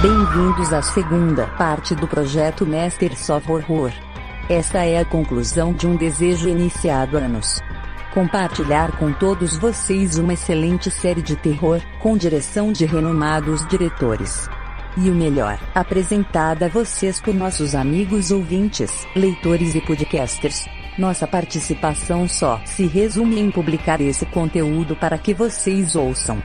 Bem-vindos à segunda parte do projeto Masters of Horror. Esta é a conclusão de um desejo iniciado há anos. Compartilhar com todos vocês uma excelente série de terror, com direção de renomados diretores. E o melhor, apresentada a vocês por nossos amigos ouvintes, leitores e podcasters. Nossa participação só se resume em publicar esse conteúdo para que vocês ouçam.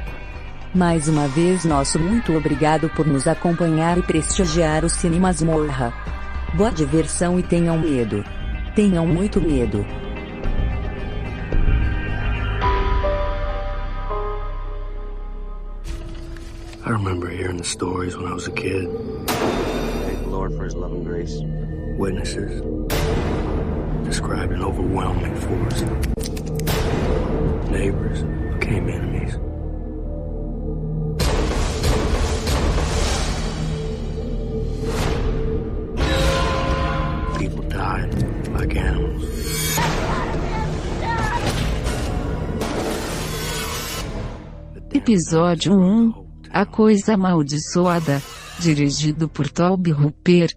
Mais uma vez nosso muito obrigado por nos acompanhar e prestigiar o Cine Masmorra. Boa diversão e tenham medo. Tenham muito medo. I remember hearing the stories when I was a kid. Thank the Lord for his love and grace. Witnesses described an overwhelming force. Neighbors became enemies. People died like animals. Episódio 1 A Coisa Amaldiçoada, dirigido por Toby Hooper.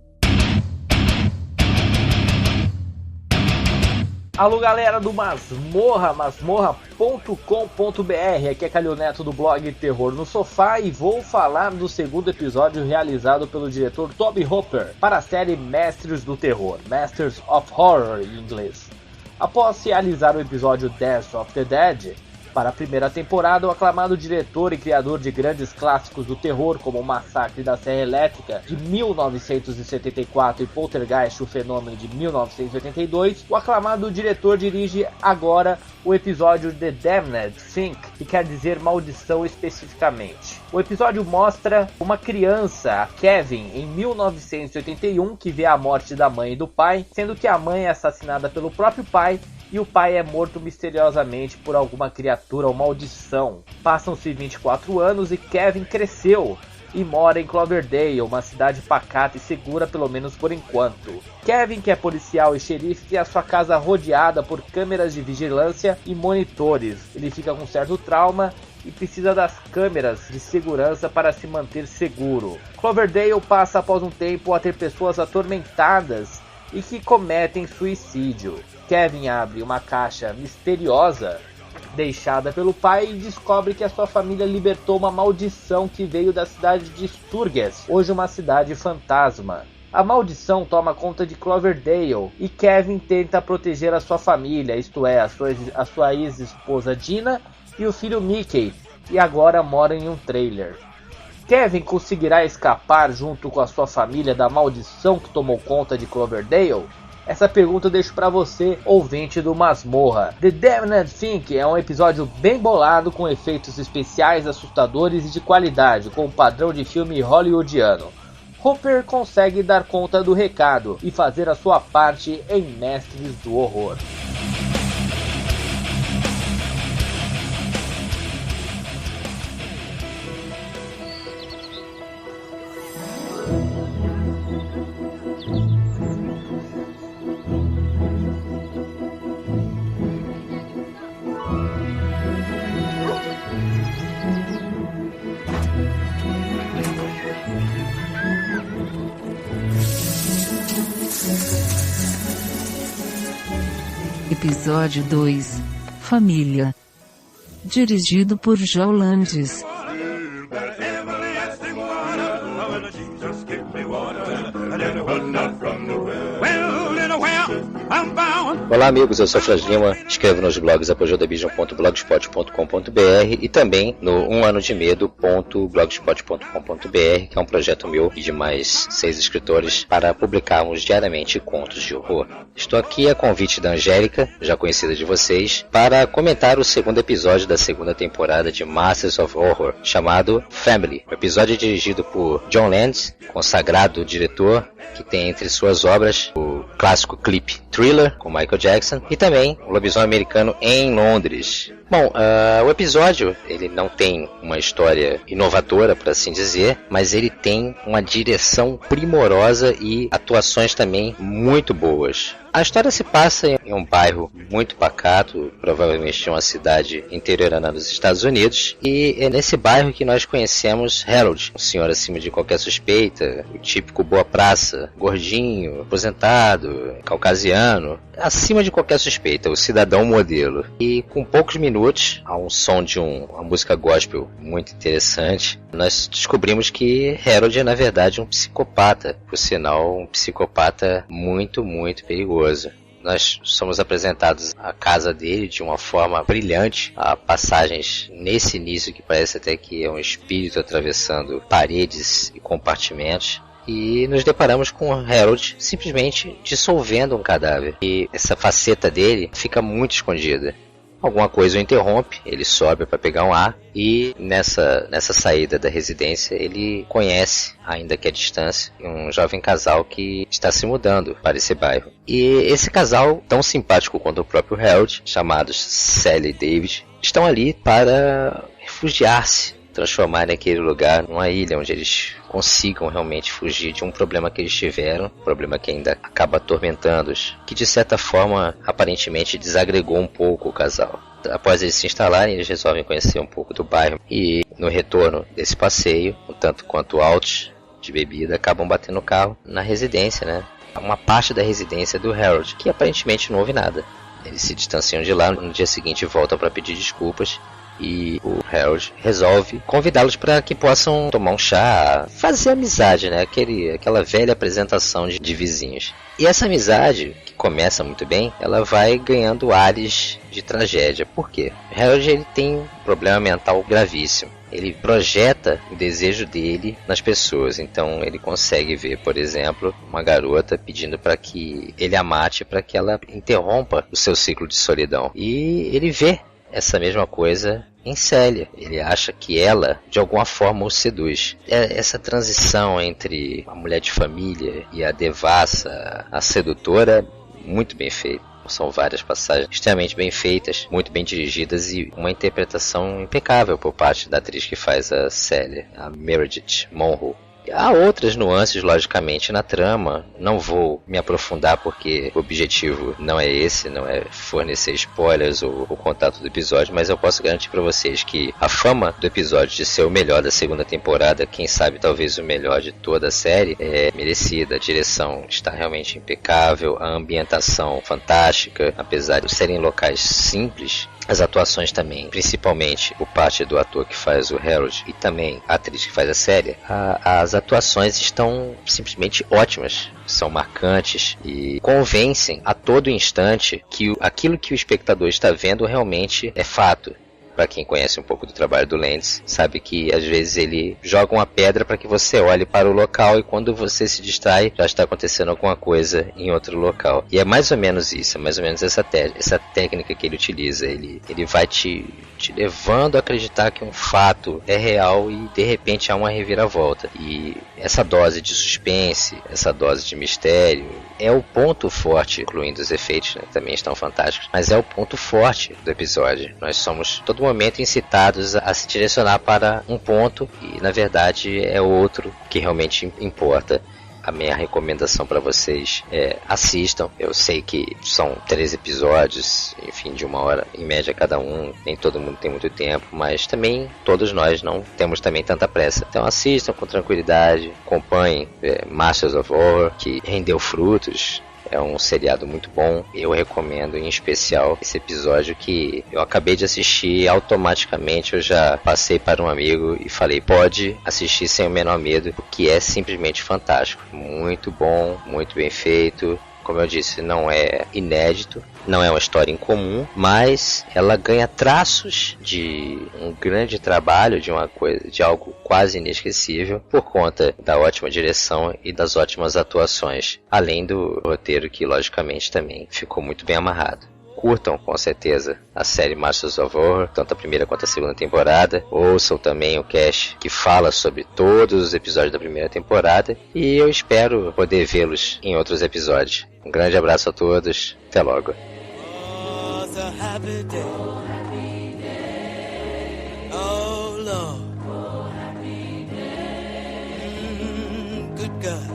Alô galera do Masmorra, masmorra.com.br, aqui é Calil Neto do blog Terror no Sofá e vou falar do segundo episódio realizado pelo diretor Toby Hooper para a série Mestres do Terror, Masters of Horror em inglês. Após realizar o episódio Death of the Dead, para a primeira temporada, o aclamado diretor e criador de grandes clássicos do terror, como O Massacre da Serra Elétrica, de 1974, e Poltergeist, o Fenômeno, de 1982, o aclamado diretor dirige agora o episódio The Damned Thing, que quer dizer maldição especificamente. O episódio mostra uma criança, a Kevin, em 1981, que vê a morte da mãe e do pai, sendo que a mãe é assassinada pelo próprio pai, e o pai é morto misteriosamente por alguma criatura ou maldição. Passam-se 24 anos e Kevin cresceu e mora em Cloverdale, uma cidade pacata e segura, pelo menos por enquanto. Kevin, que é policial e xerife, tem a sua casa rodeada por câmeras de vigilância e monitores. Ele fica com certo trauma e precisa das câmeras de segurança para se manter seguro. Cloverdale passa após um tempo a ter pessoas atormentadas e que cometem suicídio. Kevin abre uma caixa misteriosa deixada pelo pai e descobre que a sua família libertou uma maldição que veio da cidade de Sturgis, hoje uma cidade fantasma. A maldição toma conta de Cloverdale e Kevin tenta proteger a sua família, isto é, a sua ex-esposa Dina e o filho Mickey, que agora mora em um trailer. Kevin conseguirá escapar junto com a sua família da maldição que tomou conta de Cloverdale? Essa pergunta eu deixo pra você, ouvinte do Masmorra. The Damned Thing é um episódio bem bolado, com efeitos especiais assustadores e de qualidade, com o padrão de filme hollywoodiano. Hooper consegue dar conta do recado e fazer a sua parte em Mestres do Horror. Episódio 2 Família, dirigido por Joe Landis. Olá amigos, eu sou Flash Lima, escrevo nos blogs apoiodavision.blogspot.com.br e também no umanodemedo.blogspot.com.br, que é um projeto meu e de mais 6 escritores para publicarmos diariamente contos de horror. Estou aqui a convite da Angélica, já conhecida de vocês, para comentar o segundo episódio da segunda temporada de Masters of Horror, chamado Family. O episódio é dirigido por John Landis, consagrado diretor, que tem entre suas obras o clássico clipe Thriller, com Michael Jackson, e também o Lobisomem Americano em Londres. Bom, o episódio, ele não tem uma história inovadora, por assim dizer, mas ele tem uma direção primorosa e atuações também muito boas. A história se passa em um bairro muito pacato, provavelmente uma cidade interiorana dos Estados Unidos, e é nesse bairro que nós conhecemos Harold, um senhor acima de qualquer suspeita, o típico boa praça, gordinho, aposentado, caucasiano, acima de qualquer suspeita, o cidadão modelo. E com poucos minutos, ao som de uma música gospel muito interessante, nós descobrimos que Harold é na verdade um psicopata, por sinal um psicopata muito, muito perigoso. Nós somos apresentados à casa dele de uma forma brilhante. Há passagens nesse início que parece até que é um espírito atravessando paredes e compartimentos. E nos deparamos com Harold simplesmente dissolvendo um cadáver. E essa faceta dele fica muito escondida. Alguma coisa o interrompe, ele sobe para pegar um ar e nessa saída da residência ele conhece, ainda que à distância, um jovem casal que está se mudando para esse bairro. E esse casal, tão simpático quanto o próprio Harold, chamados Sally e David, estão ali para refugiar-se, transformar aquele lugar numa ilha onde eles consigam realmente fugir de um problema que eles tiveram, um problema que ainda acaba atormentando-os, que de certa forma aparentemente desagregou um pouco o casal. Após eles se instalarem, eles resolvem conhecer um pouco do bairro e no retorno desse passeio, um tanto quanto altos de bebida, acabam batendo o carro na residência, né? Uma parte da residência do Harold, que aparentemente não houve nada. Eles se distanciam de lá, no dia seguinte voltam para pedir desculpas. E o Harold resolve convidá-los para que possam tomar um chá, fazer amizade, né? Aquela velha apresentação de vizinhos. E essa amizade, que começa muito bem, ela vai ganhando ares de tragédia. Por quê? O Harold ele tem um problema mental gravíssimo. Ele projeta o desejo dele nas pessoas. Então ele consegue ver, por exemplo, uma garota pedindo para que ele a mate, para que ela interrompa o seu ciclo de solidão. E ele vê essa mesma coisa em Célia. Ele acha que ela, de alguma forma, o seduz. Essa transição entre a mulher de família e a devassa, a sedutora, muito bem feita. São várias passagens extremamente bem feitas, muito bem dirigidas e uma interpretação impecável por parte da atriz que faz a Célia, a Meredith Monroe. Há outras nuances, logicamente, na trama. Não vou me aprofundar porque o objetivo não é esse, não é fornecer spoilers ou o contato do episódio, mas eu posso garantir para vocês que a fama do episódio de ser o melhor da segunda temporada, quem sabe talvez o melhor de toda a série, é merecida. A direção está realmente impecável, a ambientação fantástica, apesar de serem locais simples. As atuações também, principalmente por parte do ator que faz o Harold e também a atriz que faz a Célia, as atuações estão simplesmente ótimas, são marcantes e convencem a todo instante que aquilo que o espectador está vendo realmente é fato. Para quem conhece um pouco do trabalho do Landis, sabe que às vezes ele joga uma pedra para que você olhe para o local e quando você se distrai, já está acontecendo alguma coisa em outro local. E é mais ou menos isso, é mais ou menos essa técnica que ele utiliza. Ele vai te levando a acreditar que um fato é real e de repente há uma reviravolta. E essa dose de suspense, essa dose de mistério, é o ponto forte, incluindo os efeitos, né, que também estão fantásticos, mas é o ponto forte do episódio. Nós somos todo momento incitados a se direcionar para um ponto e na verdade é outro que realmente importa. A minha recomendação para vocês é assistam. Eu sei que são 3 episódios, enfim, de 1 hora em média cada um. Nem todo mundo tem muito tempo, mas também todos nós não temos também tanta pressa. Então assistam com tranquilidade, acompanhem Masters of Horror, que rendeu frutos. É um seriado muito bom. Eu recomendo em especial esse episódio que eu acabei de assistir. Automaticamente eu já passei para um amigo e falei, pode assistir sem o menor medo, porque é simplesmente fantástico. Muito bom, muito bem feito. Como eu disse, não é inédito, não é uma história incomum, mas ela ganha traços de um grande trabalho, de algo quase inesquecível, por conta da ótima direção e das ótimas atuações, além do roteiro que, logicamente, também ficou muito bem amarrado. Curtam, com certeza, a série Masters of Horror, tanto a primeira quanto a segunda temporada. Ouçam também o cast que fala sobre todos os episódios da primeira temporada. E eu espero poder vê-los em outros episódios. Um grande abraço a todos. Até logo. Good God.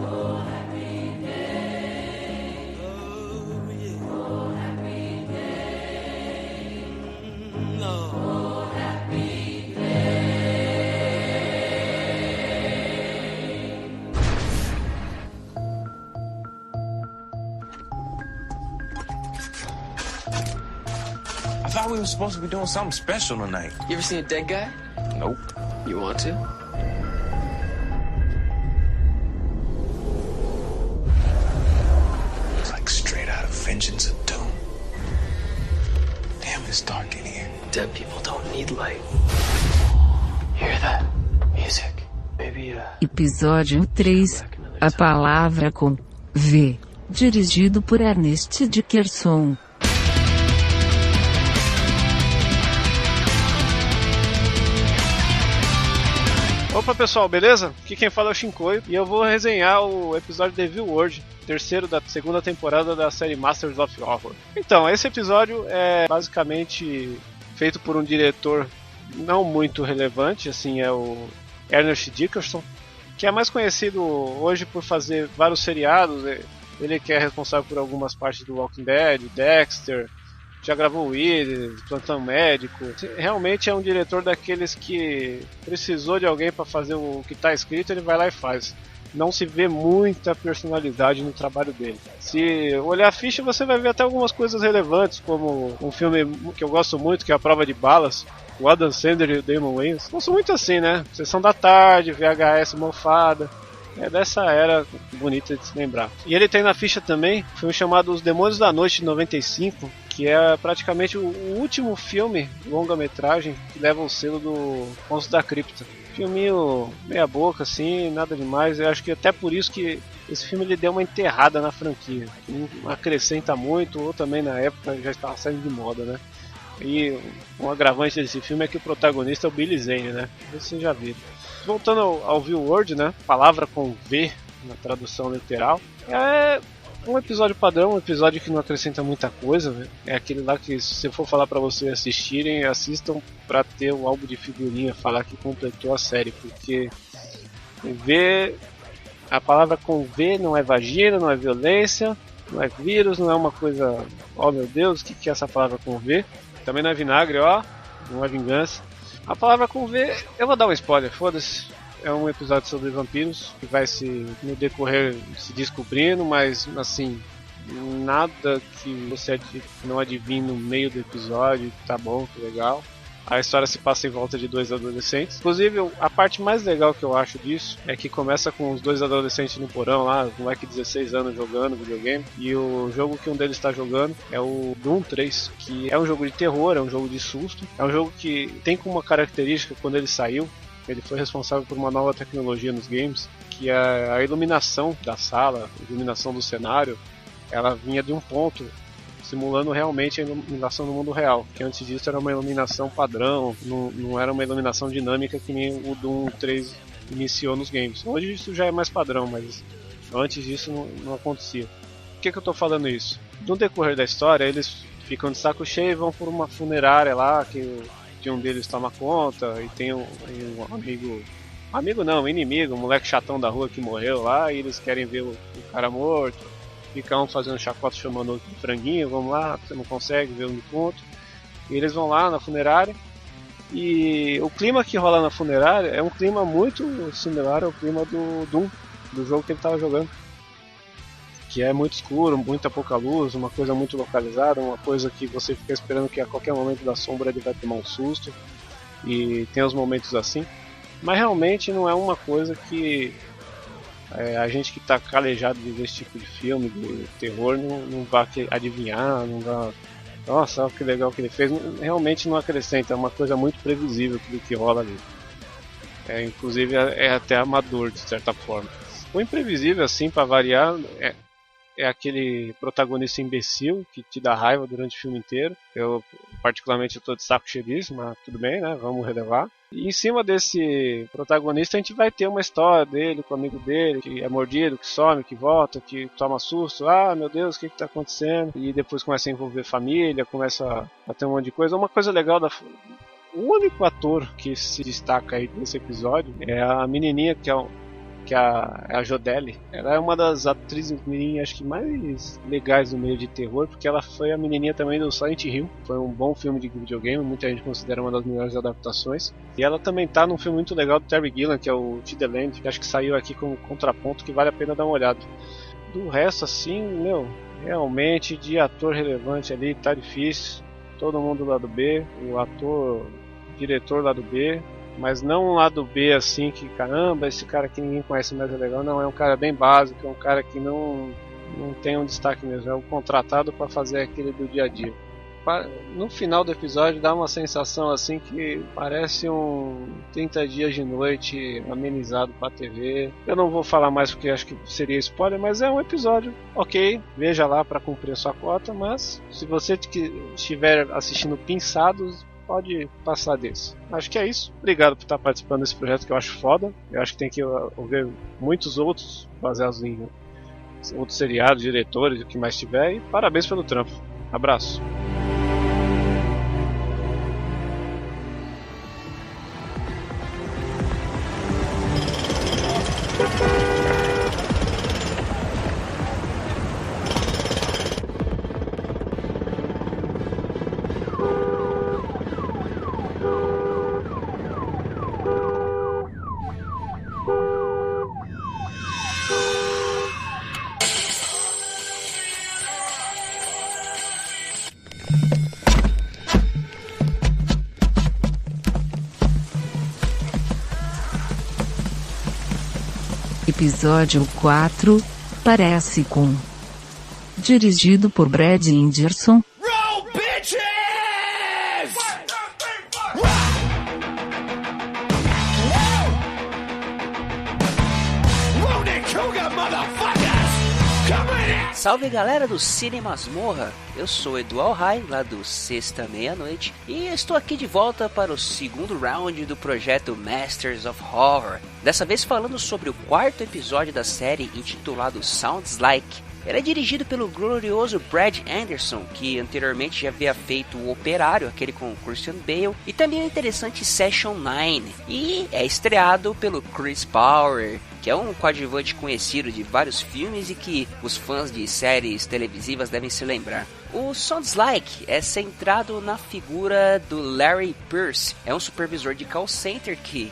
I thought we were supposed to be doing something special tonight. You ever seen a dead guy? Nope. You want to? Looks like straight out of Vengeance of Doom. Damn, it's dark in here. Dead people don't need light. Hear that? Music. Maybe, Episódio 3. A palavra com V. Dirigido por Ernest Dickerson. Opa pessoal, beleza? Aqui quem fala é o Shinkoio e eu vou resenhar o episódio The Evil World, terceiro da segunda temporada da série Masters of Horror. Então, esse episódio é basicamente feito por um diretor não muito relevante, assim, é o Ernest Dickerson, que é mais conhecido hoje por fazer vários seriados. Ele que é responsável por algumas partes do Walking Dead, Dexter, já gravou o Weed, Plantão Médico. Realmente é um diretor daqueles que precisou de alguém para fazer o que está escrito, ele vai lá e faz. Não se vê muita personalidade no trabalho dele. Se olhar a ficha, você vai ver até algumas coisas relevantes, como um filme que eu gosto muito, que é A Prova de Balas, o Adam Sandler e o Damon Wayans. Gosto muito assim, né? Sessão da Tarde, VHS mofada. É dessa era bonita de se lembrar. E ele tem na ficha também um filme chamado Os Demônios da Noite, de 95, que é praticamente o último filme longa-metragem que leva o selo do Monstro da Cripta. Filminho meia boca, assim, nada demais. Eu acho que até por isso que esse filme ele deu uma enterrada na franquia. Não acrescenta muito, ou também na época já estava saindo de moda, né? E um agravante desse filme é que o protagonista é o Billy Zane, né? Vocês já viram. Voltando ao View Word, né? Palavra com V na tradução literal. É um episódio padrão, um episódio que não acrescenta muita coisa, né? É aquele lá que, se eu for falar pra vocês assistirem, assistam pra ter o álbum de figurinha, falar que completou a série, porque V, a palavra com V não é vagina, não é violência, não é vírus, não é uma coisa, oh meu Deus, o que é essa palavra com V? Também não é vinagre, ó, não é vingança. A palavra com V, eu vou dar um spoiler, foda-se. É um episódio sobre vampiros que vai no decorrer se descobrindo, mas assim, nada que você não adivinhe no meio do episódio, tá bom, que legal. A história se passa em volta de dois adolescentes. Inclusive, a parte mais legal que eu acho disso é que começa com os dois adolescentes no porão lá, um moleque de 16 anos jogando videogame. E o jogo que um deles está jogando é o Doom 3, que é um jogo de terror, é um jogo de susto. É um jogo que tem como uma característica, quando ele saiu, ele foi responsável por uma nova tecnologia nos games, que é a iluminação da sala, a iluminação do cenário, ela vinha de um ponto, simulando realmente a iluminação do mundo real, que antes disso era uma iluminação padrão, não era uma iluminação dinâmica que nem o Doom 3 iniciou nos games. Hoje isso já é mais padrão, mas antes disso não acontecia. Por que eu estou falando isso? No decorrer da história, eles ficam de saco cheio e vão por uma funerária lá, que um deles toma conta, e tem um inimigo, um moleque chatão da rua que morreu lá, e eles querem ver o cara morto. Fica um fazendo chacota chamando outro de franguinho, vamos lá, você não consegue ver um de ponto. E eles vão lá na funerária. E o clima que rola na funerária é um clima muito similar ao clima do Doom, do jogo que ele estava jogando. Que é muito escuro, muita pouca luz, uma coisa muito localizada, uma coisa que você fica esperando que a qualquer momento da sombra ele vai tomar um susto. E tem os momentos assim. Mas realmente não é uma coisa que a gente que está calejado de ver esse tipo de filme, de terror, não vai adivinhar, não vai... Nossa, olha que legal que ele fez. Realmente não acrescenta, é uma coisa muito previsível tudo que rola ali. Inclusive é até amador, de certa forma. O imprevisível, assim, para variar, é aquele protagonista imbecil que te dá raiva durante o filme inteiro. Eu, particularmente, estou de saco cheio disso, mas tudo bem, né? Vamos relevar. E em cima desse protagonista a gente vai ter uma história dele com o amigo dele, que é mordido, que some, que volta, que toma susto. Ah, meu Deus, o que está acontecendo? E depois começa a envolver família, começa a ter um monte de coisa. Uma coisa legal o único ator que se destaca aí nesse episódio é a menininha que é a Jodelle. Ela é uma das atrizes menininhas, acho que mais legais do meio de terror, porque ela foi a menininha também do Silent Hill. Foi um bom filme de videogame, muita gente considera uma das melhores adaptações. E ela também tá num filme muito legal do Terry Gilliam, que é o To The Land, que acho que saiu aqui como contraponto, que vale a pena dar uma olhada. Do resto, assim, realmente de ator relevante ali tá difícil. todo mundo do lado B, o ator, o diretor do lado B, mas não um lado B assim que, caramba, esse cara que ninguém conhece mais é legal. Não, é um cara bem básico, é um cara que não tem um destaque mesmo, é um contratado para fazer aquele do dia a dia. No final do episódio dá uma sensação assim que parece um 30 dias de noite amenizado pra TV. Eu não vou falar mais porque acho que seria spoiler, mas é um episódio ok, veja lá para cumprir a sua cota, mas se você estiver assistindo pinçados, pode passar desse. Acho que é isso. Obrigado por estar participando desse projeto que eu acho foda. Eu acho que tem que ouvir muitos outros baseados em outros seriados, diretores, o que mais tiver, e parabéns pelo trampo. Abraço. Episódio 4, Parece com. Dirigido por Brad Anderson. Roll, bitches! Salve galera do Cine Masmorra, eu sou Edu Alhai, lá do Sexta Meia-Noite, e estou aqui de volta para o segundo round do projeto Masters of Horror. Dessa vez falando sobre o quarto episódio da série intitulado Sounds Like. Ele é dirigido pelo glorioso Brad Anderson, que anteriormente já havia feito O Operário, aquele com Christian Bale, e também o interessante Session 9, e é estreado pelo Chris Bauer, que é um coadjuvante conhecido de vários filmes e que os fãs de séries televisivas devem se lembrar. O Sounds Like é centrado na figura do Larry Pierce, é um supervisor de call center que,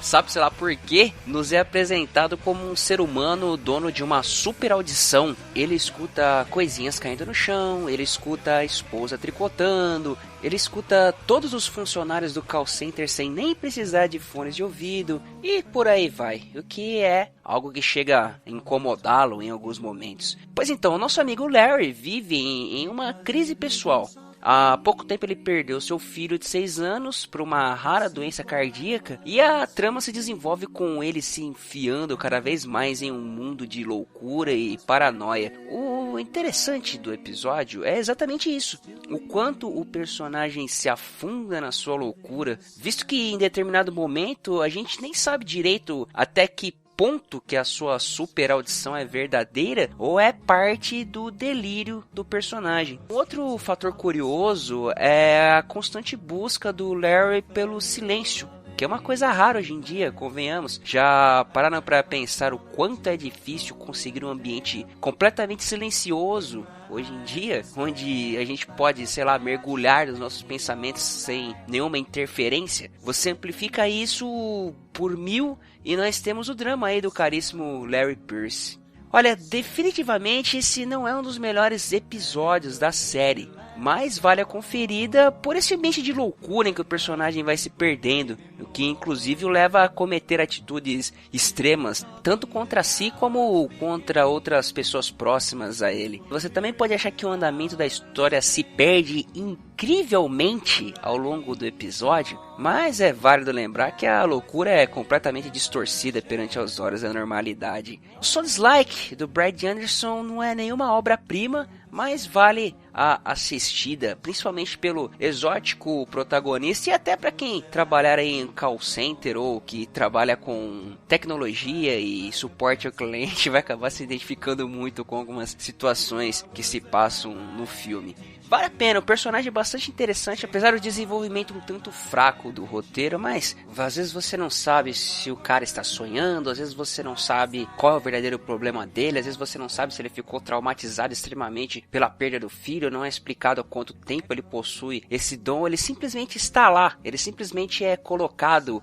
sabe-se lá por quê, nos é apresentado como um ser humano dono de uma super audição. Ele escuta coisinhas caindo no chão, ele escuta a esposa tricotando, ele escuta todos os funcionários do call center sem nem precisar de fones de ouvido e por aí vai, o que é algo que chega a incomodá-lo em alguns momentos. Pois então, o nosso amigo Larry vive em uma crise pessoal. Há pouco tempo ele perdeu seu filho de 6 anos por uma rara doença cardíaca e a trama se desenvolve com ele se enfiando cada vez mais em um mundo de loucura e paranoia. O interessante do episódio é exatamente isso, o quanto o personagem se afunda na sua loucura, visto que em determinado momento a gente nem sabe direito até que ponto que a sua super audição é verdadeira ou é parte do delírio do personagem. Outro fator curioso é a constante busca do Larry pelo silêncio, que é uma coisa rara hoje em dia, convenhamos. Já pararam para pensar o quanto é difícil conseguir um ambiente completamente silencioso hoje em dia, onde a gente pode, sei lá, mergulhar nos nossos pensamentos sem nenhuma interferência? Você amplifica isso por 1000 e nós temos o drama aí do caríssimo Larry Pierce. Olha, definitivamente esse não é um dos melhores episódios da série, mas vale a conferida por esse ambiente de loucura em que o personagem vai se perdendo, o que inclusive o leva a cometer atitudes extremas, tanto contra si como contra outras pessoas próximas a ele. Você também pode achar que o andamento da história se perde incrivelmente ao longo do episódio, mas é válido lembrar que a loucura é completamente distorcida perante os olhos da normalidade. O Sounds Like, do Brad Anderson, não é nenhuma obra-prima, mas vale a assistida, principalmente pelo exótico protagonista e até para quem trabalhar em call center ou que trabalha com tecnologia e suporte ao cliente vai acabar se identificando muito com algumas situações que se passam no filme. Vale a pena, o personagem é bastante interessante, apesar do desenvolvimento um tanto fraco do roteiro, mas às vezes você não sabe se o cara está sonhando, às vezes você não sabe qual é o verdadeiro problema dele, às vezes você não sabe se ele ficou traumatizado extremamente pela perda do filho, filho, não é explicado há quanto tempo ele possui esse dom, ele simplesmente está lá, ele simplesmente é colocado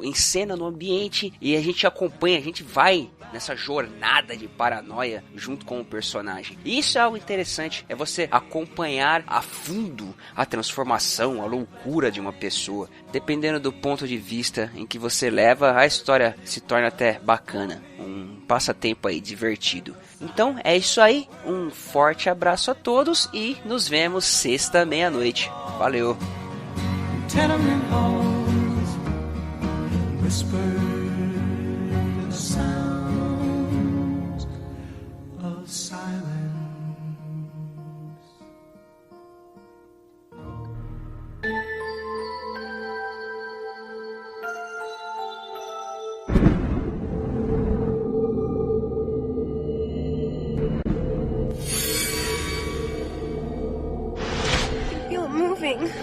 em cena no ambiente e a gente acompanha, a gente vai nessa jornada de paranoia junto com o personagem. E isso é algo interessante, é você acompanhar a fundo a transformação, a loucura de uma pessoa. Dependendo do ponto de vista em que você leva, a história se torna até bacana, um passatempo aí divertido. Então é isso aí, um forte abraço a todos e nos vemos sexta meia-noite. Valeu! Tenement halls, whisper sounds of silence.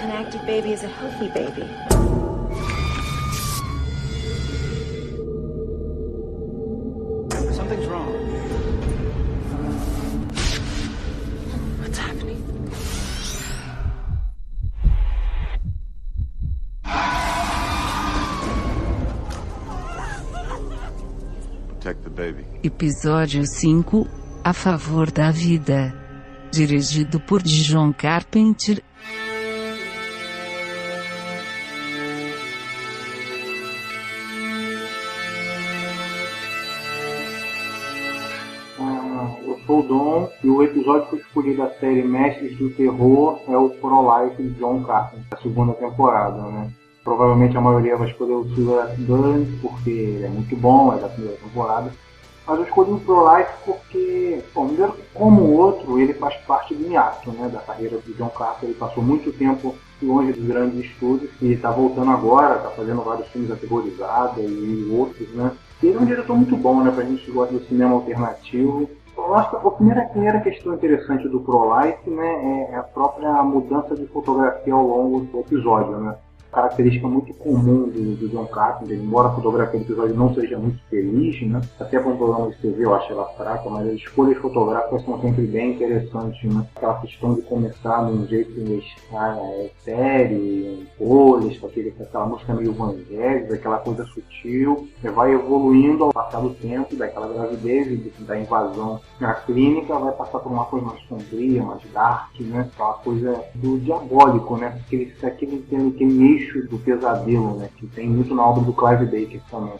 An active baby is a healthy baby. Something's wrong. What's happening? Protect the baby. Episódio 5, A Favor da Vida. Dirigido por John Carpenter. Eu sou o Dom e o episódio que eu escolhi da série Mestres do Terror é o Pro-Life de John Carpenter, da segunda temporada, né? Provavelmente a maioria vai escolher o Silver Gun porque ele é muito bom, é da primeira temporada. Mas eu escolhi o Pro-Life porque, bom, primeiro, como o outro, ele faz parte do hiato, né, da carreira do John Carpenter. Ele passou muito tempo longe dos grandes estúdios e está voltando agora, está fazendo vários filmes aterrorizados e outros, né. E ele é um diretor muito bom, né, pra gente que gosta do cinema alternativo. Eu acho que a primeira questão interessante do Pro-Life, né, é a própria mudança de fotografia ao longo do episódio, né. Característica muito comum do John Carpenter, embora a fotografia do episódio não seja muito feliz, né? Até para um programa de TV eu acho ela fraca, mas as escolhas fotográficas são sempre bem interessantes, né? Aquela questão de começar de um jeito sério, em cores, com aquela música meio evangélica, aquela coisa sutil, vai evoluindo ao passar do tempo, daquela gravidez, da invasão na clínica, vai passar por uma coisa mais sombria, mais dark, né? Aquela coisa do diabólico, né? Aquele eixo do pesadelo, né, que tem muito na obra do Clive Barker também.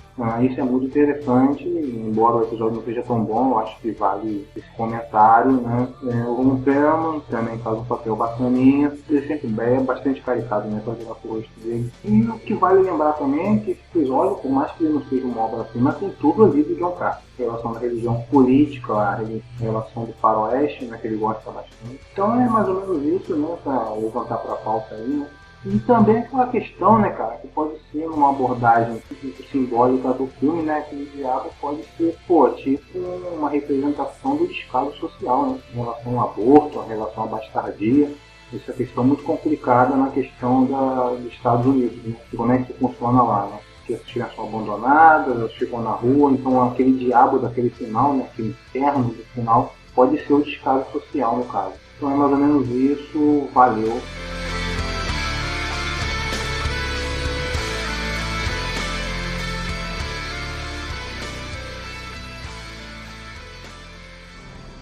Isso é muito interessante, embora o episódio não seja tão bom, eu acho que vale esse comentário, né. O Ron Perlman também faz um papel bacaninha, ele sempre é bastante caricato, né, para jogar pro rosto dele. E o que vale lembrar também é que esse episódio, por mais que ele não seja uma obra assim, mas tem tudo ali do John Carpenter. A relação da religião política, a relação do faroeste, né, que ele gosta bastante. Então é mais ou menos isso, né, para levantar para a pauta aí, né. E também aquela questão, né, cara, que pode ser uma abordagem simbólica do filme, né, que o diabo pode ser, tipo uma representação do descaso social, né, em relação ao aborto, em relação à bastardia. Essa questão muito complicada na questão dos Estados Unidos, né, como é que isso funciona lá, né, que as crianças são abandonadas, elas ficam na rua, então aquele diabo daquele final, né, aquele inferno do final, pode ser o descaso social no caso. Então é mais ou menos isso, valeu.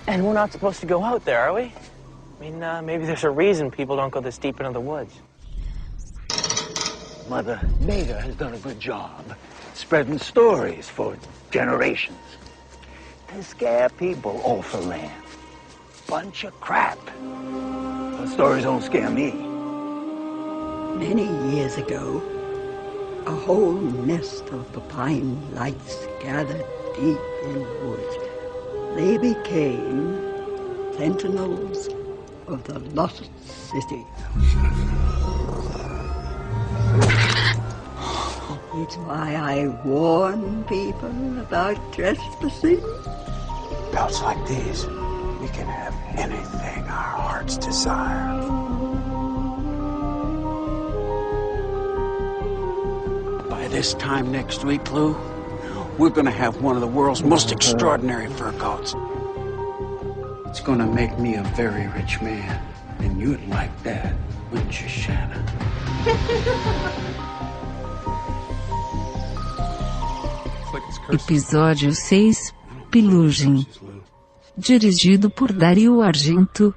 And we're not supposed to go out there, are we? I mean, maybe there's a reason people don't go this deep into the woods. Mother Maida has done a good job spreading stories for generations to scare people off the land. Bunch of crap. Those stories don't scare me. Many years ago, a whole nest of papine lights gathered deep in the woods. They became sentinels of the lost city. It's why I warn people about trespassing. Belts like these, we can have anything our hearts desire. By this time next week, Lou, we're gonna have one of the world's most extraordinary fur coats. It's gonna make me a very rich man. And you'd like that, wouldn't you, Shannon? Episódio 6, Pilugem. Dirigido por Dario Argento.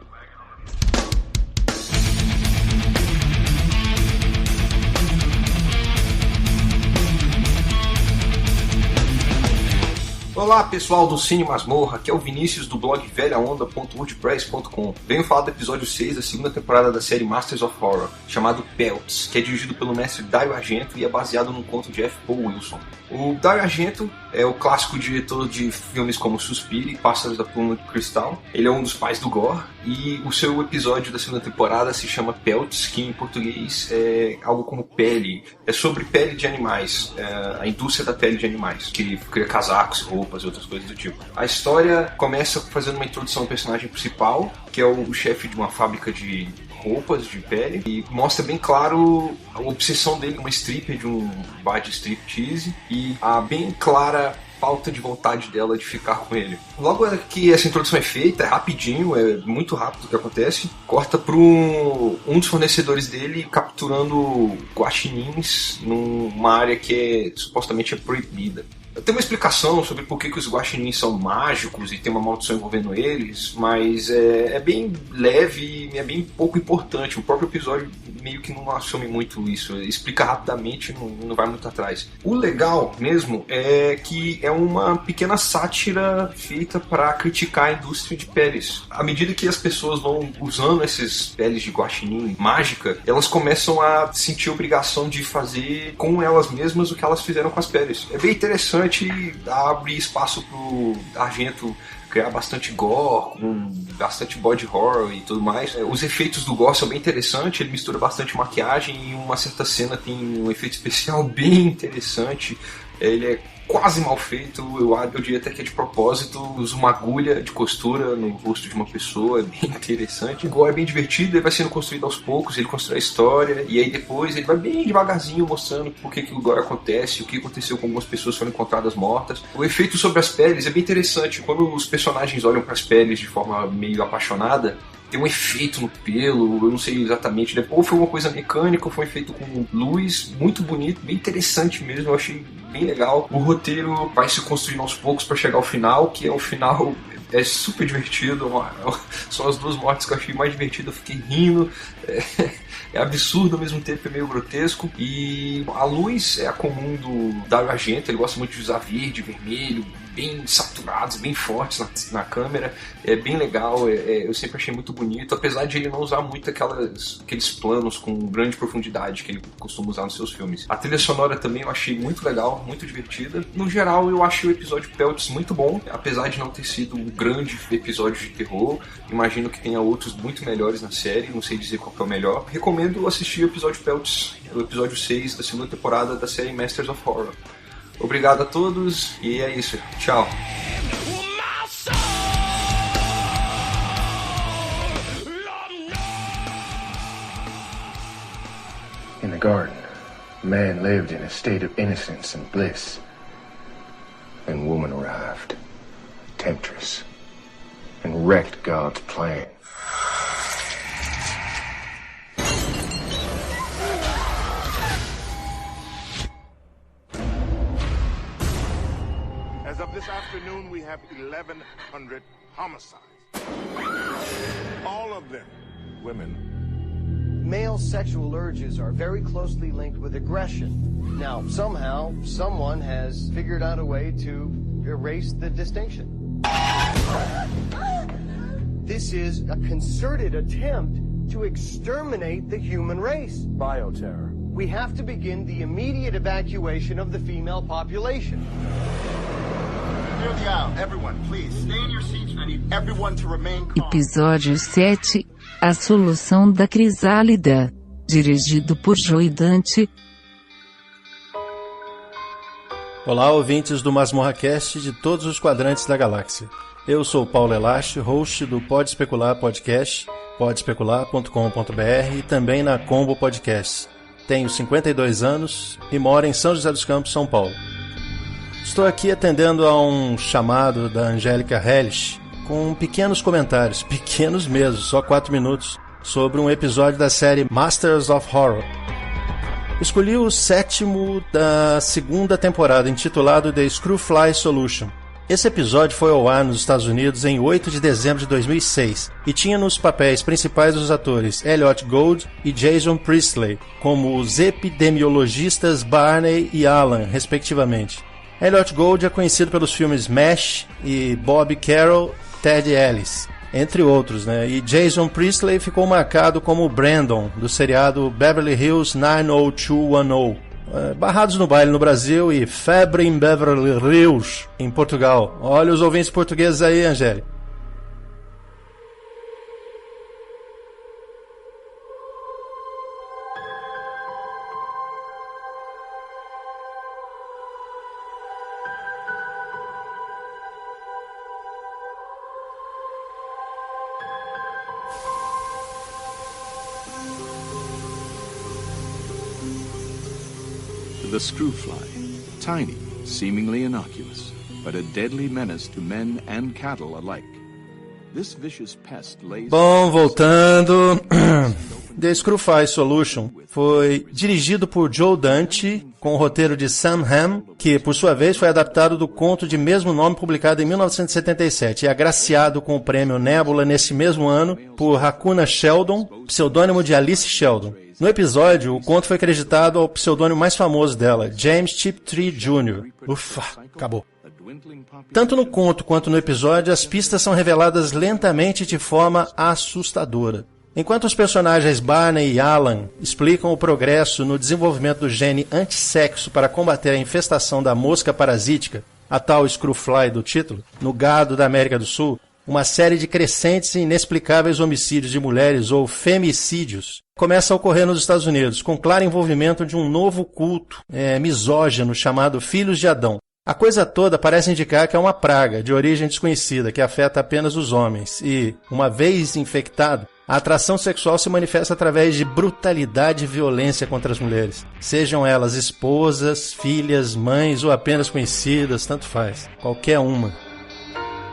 Olá pessoal do Cine Masmorra, aqui é o Vinícius do blog velhaonda.wordpress.com. Venho falar do episódio 6 da segunda temporada da série Masters of Horror, chamado Peltz, que é dirigido pelo mestre Dario Argento e é baseado num conto de F. Paul Wilson. O Dario Argento é o clássico diretor de filmes como Suspiria e Pássaros da Pluma de Cristal. Ele é um dos pais do gore e o seu episódio da segunda temporada se chama Peltz, que em português é algo como pele. É sobre pele de animais, a indústria da pele de animais, que cria casacos, roupas e outras coisas do tipo. A história começa fazendo uma introdução ao personagem principal, que é o chefe de uma fábrica de roupas de pele, e mostra bem claro a obsessão dele com uma stripper de um bar de striptease e a bem clara falta de vontade dela de ficar com ele. Logo que essa introdução é feita, é rapidinho, é muito rápido o que acontece, corta para um dos fornecedores dele capturando guaxinins numa área que supostamente é proibida. Tem uma explicação sobre por que os guaxinins são mágicos e tem uma maldição envolvendo eles, mas é bem leve e é bem pouco importante. O próprio episódio meio que não assume muito isso, explica rapidamente e não vai muito atrás. O legal mesmo é que é uma pequena sátira feita para criticar a indústria de peles. À medida que as pessoas vão usando esses peles de guaxinim mágica, elas começam a sentir a obrigação de fazer com elas mesmas o que elas fizeram com as peles. É bem interessante, abre espaço pro Argento criar bastante gore, com bastante body horror e tudo mais. Os efeitos do gore são bem interessantes, ele mistura bastante maquiagem e uma certa cena tem um efeito especial bem interessante. Ele é quase mal feito, eu diria até que é de propósito, usa uma agulha de costura no rosto de uma pessoa, é bem interessante. O gore é bem divertido, ele vai sendo construído aos poucos, ele constrói a história, e aí depois ele vai bem devagarzinho mostrando por que o gore acontece, o que aconteceu com algumas pessoas que foram encontradas mortas. O efeito sobre as peles é bem interessante, quando os personagens olham para as peles de forma meio apaixonada, tem um efeito no pelo, eu não sei exatamente, ou foi uma coisa mecânica, ou foi um efeito com luz, muito bonito, bem interessante mesmo, eu achei bem legal. O roteiro vai se construindo aos poucos para chegar ao final, que é o final é super divertido, são as duas mortes que eu achei mais divertidas, eu fiquei rindo, é absurdo ao mesmo tempo, é meio grotesco, e a luz é a comum do Dario Argento, ele gosta muito de usar verde, vermelho, bem saturados, bem fortes na câmera, é bem legal, eu sempre achei muito bonito, apesar de ele não usar muito aqueles planos com grande profundidade que ele costuma usar nos seus filmes. A trilha sonora também eu achei muito legal, muito divertida. No geral, eu achei o episódio Peltz muito bom, apesar de não ter sido um grande episódio de terror, imagino que tenha outros muito melhores na série, não sei dizer qual que é o melhor. Recomendo assistir o episódio Peltz, o episódio 6 da segunda temporada da série Masters of Horror. Obrigado a todos e é isso. Tchau. In the garden, man lived in a state of innocence and bliss. Then woman arrived, temptress, and wrecked God's plan. As of this afternoon, we have 1,100 homicides. All of them women. Male sexual urges are very closely linked with aggression. Now, somehow, someone has figured out a way to erase the distinction. This is a concerted attempt to exterminate the human race. Bioterror. We have to begin the immediate evacuation of the female population. Clear the aisle. Everyone, please, stay in your seats. I need everyone to remain calm. Episódio 7, A Solução da Crisálida. Dirigido por Joey Dante. Olá, ouvintes do MasmorraCast de todos os quadrantes da galáxia. Eu sou o Paulo Elache, host do Pode Especular Podcast, podespecular.com.br e também na Combo Podcast. Tenho 52 anos e moro em São José dos Campos, São Paulo. Estou aqui atendendo a um chamado da Angélica Hellish, com pequenos comentários, pequenos mesmo, só 4 minutos, sobre um episódio da série Masters of Horror. Escolhi o 7º da 2ª temporada, intitulado The Screwfly Solution. Esse episódio foi ao ar nos Estados Unidos em 8 de dezembro de 2006 e tinha nos papéis principais os atores Elliot Gould e Jason Priestley, como os epidemiologistas Barney e Alan, respectivamente. Elliot Gould é conhecido pelos filmes MASH e Bob Carroll, Ted Ellis, entre outros, né? E Jason Priestley ficou marcado como Brandon, do seriado Beverly Hills 90210. Barrados no Baile no Brasil e Febre em Beverly Hills em Portugal. Olha os ouvintes portugueses aí, Angélica. The screwfly, tiny, seemingly innocuous, but a deadly menace to men and cattle alike. This vicious pest lays... Bom, voltando. The Screwfly Solution foi dirigido por Joe Dante, com o roteiro de Sam Hamm, que por sua vez foi adaptado do conto de mesmo nome publicado em 1977 e agraciado com o prêmio Nebula nesse mesmo ano por Hakuna Sheldon, pseudônimo de Alice Sheldon. No episódio, o conto foi acreditado ao pseudônimo mais famoso dela, James Tiptree Jr. Ufa, acabou. Tanto no conto quanto no episódio, as pistas são reveladas lentamente de forma assustadora. Enquanto os personagens Barney e Alan explicam o progresso no desenvolvimento do gene antissexo para combater a infestação da mosca parasítica, a tal Screwfly do título, no gado da América do Sul, uma série de crescentes e inexplicáveis homicídios de mulheres ou femicídios começa a ocorrer nos Estados Unidos, com claro envolvimento de um novo culto misógino chamado Filhos de Adão. A coisa toda parece indicar que é uma praga de origem desconhecida que afeta apenas os homens e, uma vez infectado, a atração sexual se manifesta através de brutalidade e violência contra as mulheres. Sejam elas esposas, filhas, mães ou apenas conhecidas, tanto faz. Qualquer uma.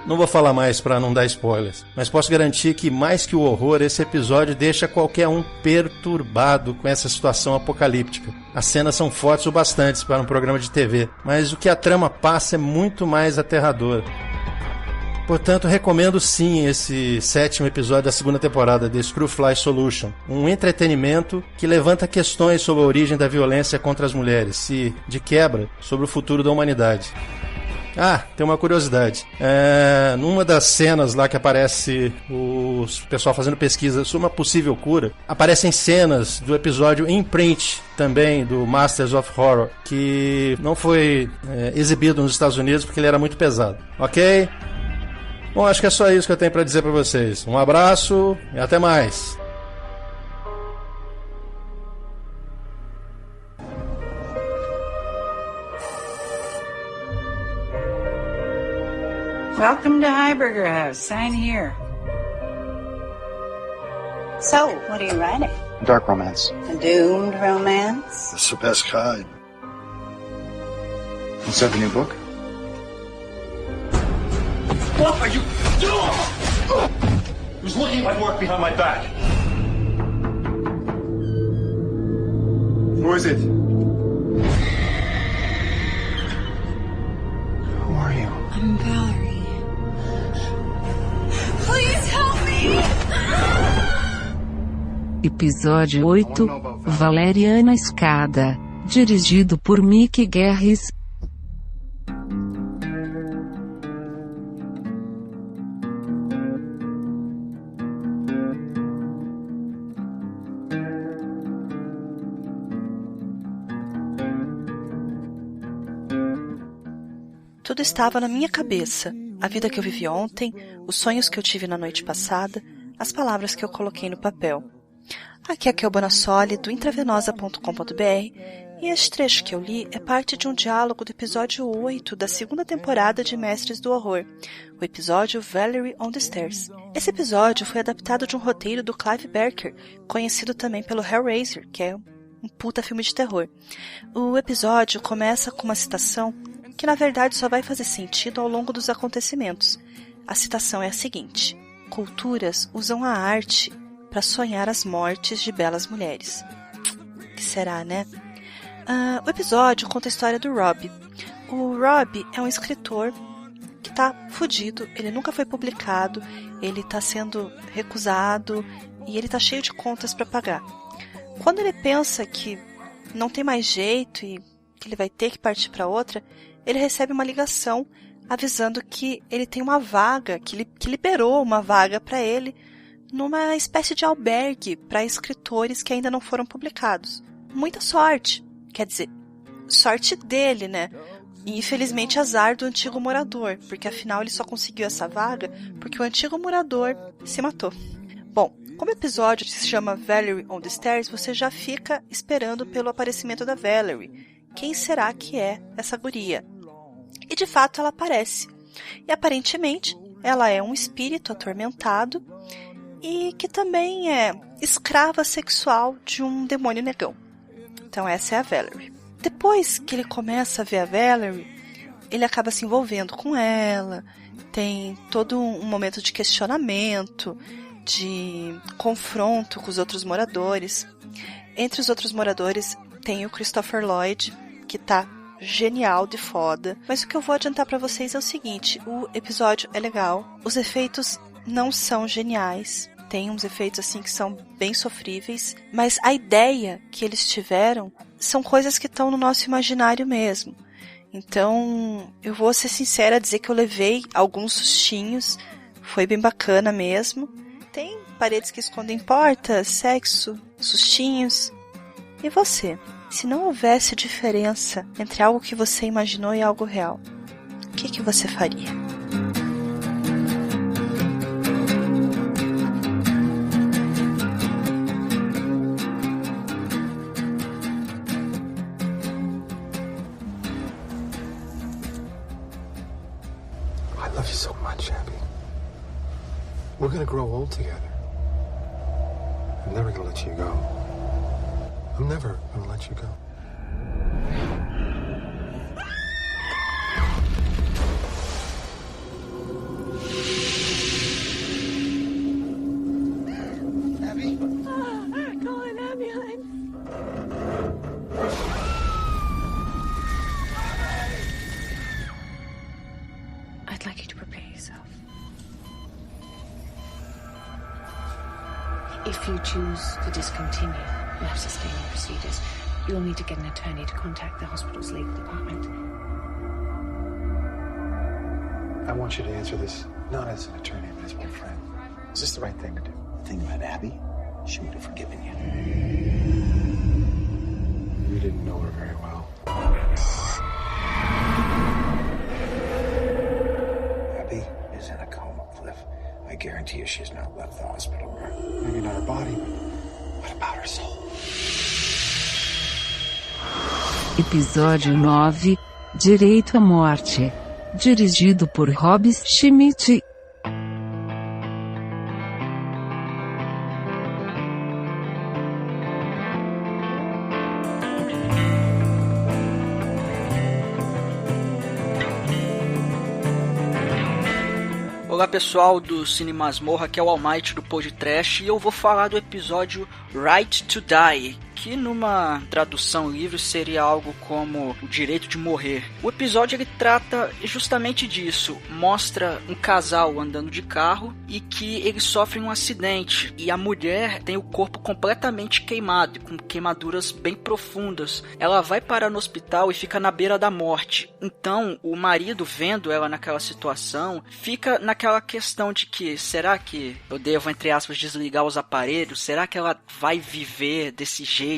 Não vou falar mais para não dar spoilers, mas posso garantir que, mais que o horror, esse episódio deixa qualquer um perturbado com essa situação apocalíptica. As cenas são fortes o bastante para um programa de TV, mas o que a trama passa é muito mais aterrador. Portanto, recomendo sim esse 7º episódio da 2ª temporada de Screwfly Solution, um entretenimento que levanta questões sobre a origem da violência contra as mulheres e, de quebra, sobre o futuro da humanidade. Ah, tem uma curiosidade. Numa das cenas lá que aparece o pessoal fazendo pesquisa sobre uma possível cura, aparecem cenas do episódio Imprint, também do Masters of Horror, que não foi exibido nos Estados Unidos porque ele era muito pesado. Ok? Bom, acho que é só isso que eu tenho para dizer para vocês. Um abraço e até mais. Welcome to Heiberger House. Sign here. So, what are you writing? Dark romance. A doomed romance? It's the best kind. Is that the new book? What are you doing? Who's looking at my work behind my back? Who is it? Who are you? I'm Valerie. Please help me! Episódio 8, Valeriana Escada, dirigido por Mick Garris. Tudo estava na minha cabeça. A vida que eu vivi ontem, os sonhos que eu tive na noite passada, as palavras que eu coloquei no papel. Aqui é Kel Bonassoli, do intravenosa.com.br, e este trecho que eu li é parte de um diálogo do episódio 8 da 2ª temporada de Mestres do Horror, o episódio Valerie on the Stairs. Esse episódio foi adaptado de um roteiro do Clive Barker, conhecido também pelo Hellraiser, que é um puta filme de terror. O episódio começa com uma citação que na verdade só vai fazer sentido ao longo dos acontecimentos. A citação é a seguinte: culturas usam a arte para sonhar as mortes de belas mulheres. Que será, né? O episódio conta a história do Rob. O Rob é um escritor que tá fudido, ele nunca foi publicado, ele tá sendo recusado e ele tá cheio de contas para pagar. Quando ele pensa que não tem mais jeito e que ele vai ter que partir para outra, ele recebe uma ligação avisando que ele tem uma vaga, que liberou uma vaga para ele numa espécie de albergue para escritores que ainda não foram publicados. Muita sorte, quer dizer, sorte dele, né? E infelizmente azar do antigo morador, porque afinal ele só conseguiu essa vaga porque o antigo morador se matou. Bom, como o episódio se chama Valerie on the Stairs, você já fica esperando pelo aparecimento da Valerie. Quem será que é essa guria? E de fato ela aparece. E aparentemente ela é um espírito atormentado e que também é escrava sexual de um demônio negão. Então essa é a Valerie. Depois que ele começa a ver a Valerie, ele acaba se envolvendo com ela, tem todo um momento de questionamento, de confronto com os outros moradores. Entre os outros moradores tem o Christopher Lloyd, que tá genial de foda. Mas o que eu vou adiantar pra vocês é o seguinte: o episódio é legal, os efeitos não são geniais, tem uns efeitos assim que são bem sofríveis, mas a ideia que eles tiveram são coisas que estão no nosso imaginário mesmo. Então, eu vou ser sincera, dizer que eu levei alguns sustinhos, foi bem bacana mesmo. Tem paredes que escondem portas, sexo, sustinhos. E você? Se não houvesse diferença entre algo que você imaginou e algo real, o que você faria? I love you so much, Abby. We're gonna grow old together. I'm never gonna let you go. I'm never gonna let you go. Abby? Call an ambulance. I'd like you to prepare yourself. If you choose to discontinue life-sustaining procedures, you'll need to get an attorney to contact the hospital's legal department. I want you to answer this not as an attorney, but as my friend. Is this the right thing to do? The thing about Abby, she would have forgiven you. You didn't know her very well. Abby is in a coma, Cliff. I guarantee you she's not left the hospital room. Maybe not her body, but what about her soul? Episódio 9 – Direito à Morte. Dirigido por Rob Schmidt. Olá pessoal do Cine Masmorra, aqui é o Almighty do Podtrash e eu vou falar do episódio Right to Die, que numa tradução livre seria algo como o direito de morrer. O episódio ele trata justamente disso, mostra um casal andando de carro e que eles sofrem um acidente e a mulher tem o corpo completamente queimado, com queimaduras bem profundas. Ela vai parar no hospital e fica na beira da morte. Então o marido, vendo ela naquela situação, fica naquela questão de que será que eu devo, entre aspas, desligar os aparelhos? Será que ela vai viver desse jeito?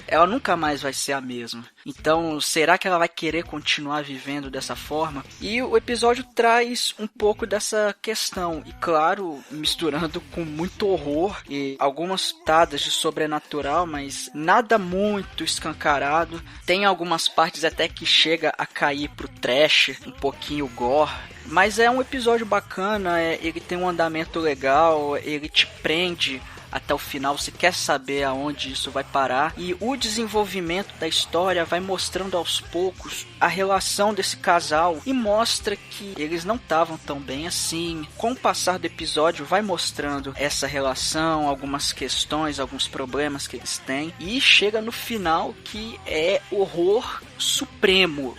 Ela nunca mais vai ser a mesma. Então, será que ela vai querer continuar vivendo dessa forma? E o episódio traz um pouco dessa questão. E claro, misturando com muito horror e algumas pitadas de sobrenatural, mas nada muito escancarado. Tem algumas partes até que chega a cair pro trash, um pouquinho gore. Mas é um episódio bacana, ele tem um andamento legal, ele te prende até o final, você quer saber aonde isso vai parar. E o desenvolvimento da história vai mostrando aos poucos a relação desse casal e mostra que eles não estavam tão bem assim. Com o passar do episódio vai mostrando essa relação, algumas questões, alguns problemas que eles têm, e chega no final que é horror supremo.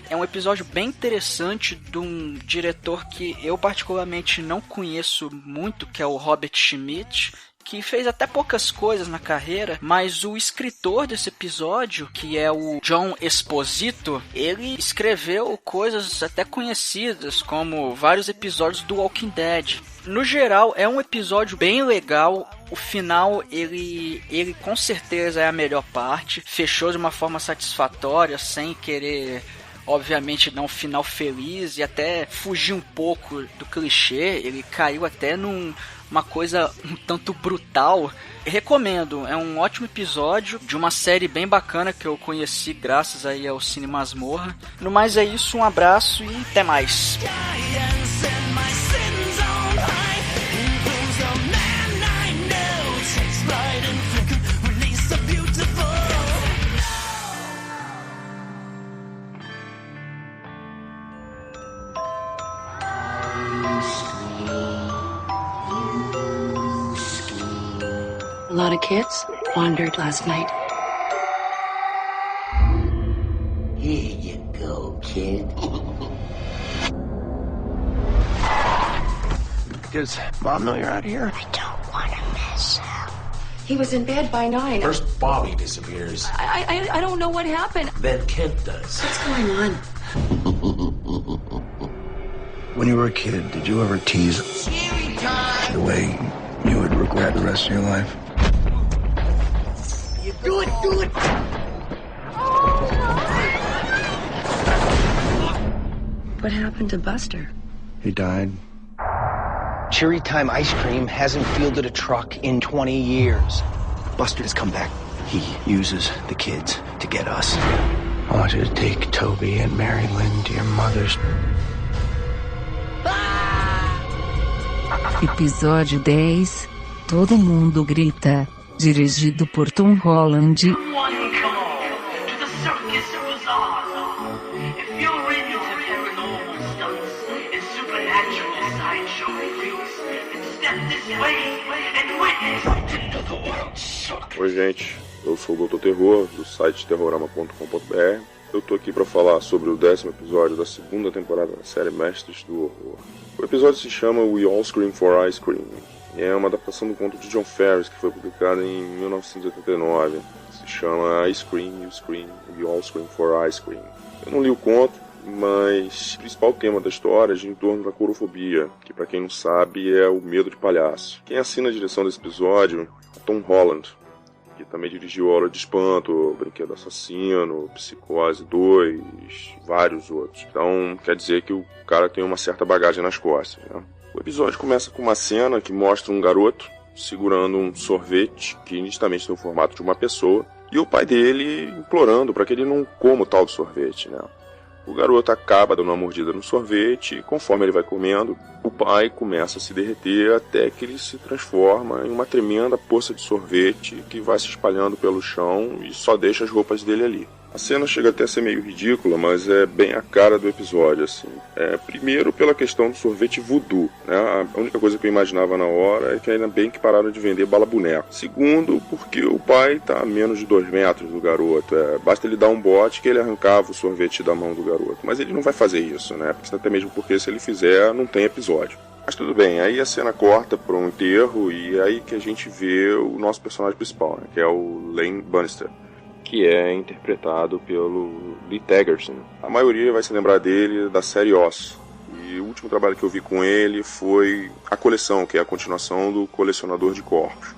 É um episódio bem interessante de um diretor que eu particularmente não conheço muito, que é o Robert Schmidt, que fez até poucas coisas na carreira, mas o escritor desse episódio, que é o John Esposito, ele escreveu coisas até conhecidas, como vários episódios do Walking Dead. No geral, é um episódio bem legal. O final, ele com certeza é a melhor parte. Fechou de uma forma satisfatória, sem querer, obviamente, dar um final feliz e até fugir um pouco do clichê. Ele caiu até numa coisa um tanto brutal. Recomendo, é um ótimo episódio de uma série bem bacana que eu conheci graças aí ao Cine Masmorra. No mais é isso, um abraço e até mais. A lot of kids wandered last night. Here you go, kid. Does Mom know you're out here? I don't want to miss him. He was in bed by 9. First Bobby disappears. I don't know what happened. Then Kent does. What's going on? When you were a kid, did you ever tease the way you would regret the rest of your life? You do it, do it! What happened to Buster? He died. Cherry Time Ice Cream hasn't fielded a truck in 20 years. Buster has come back. He uses the kids to get us. I want you to take Toby and Mary Lynn to your mother's. Episódio 10. Todo mundo grita. Dirigido por Tom Holland. Oi gente, eu sou o Dr. Terror, do site terrorama.com.br. Eu tô aqui para falar sobre o 10º episódio da segunda temporada da série Mestres do Horror. O episódio se chama We All Scream for Ice Cream. É uma adaptação do conto de John Ferris, que foi publicado em 1989. Se chama Ice Cream, You Scream, We All Scream for Ice Cream. Eu não li o conto, mas o principal tema da história é em torno da corofobia, que para quem não sabe é o medo de palhaço. Quem assina a direção desse episódio é Tom Holland, que também dirigiu Hora de Espanto, Brinquedo Assassino, Psicose 2, vários outros. Então quer dizer que o cara tem uma certa bagagem nas costas, né? O episódio começa com uma cena que mostra um garoto segurando um sorvete que nitidamente tem o formato de uma pessoa e o pai dele implorando para que ele não coma o tal do sorvete, né? O garoto acaba dando uma mordida no sorvete e conforme ele vai comendo, o pai começa a se derreter até que ele se transforma em uma tremenda poça de sorvete que vai se espalhando pelo chão e só deixa as roupas dele ali. A cena chega até a ser meio ridícula, mas é bem a cara do episódio, assim. Primeiro pela questão do sorvete voodoo, né? A única coisa que eu imaginava na hora é que ainda bem que pararam de vender bala-boneco. Segundo, porque o pai está a menos de 2 metros do garoto. Basta ele dar um bote que ele arrancava o sorvete da mão do garoto. Mas ele não vai fazer isso, né? Até mesmo porque se ele fizer, não tem episódio. Mas tudo bem, aí a cena corta para um enterro e é aí que a gente vê o nosso personagem principal, né? Que é o Lane Bannister, que é interpretado pelo Lee Taggerson. A maioria vai se lembrar dele da série Oz. E o último trabalho que eu vi com ele foi A Coleção, que é a continuação do Colecionador de Corpos.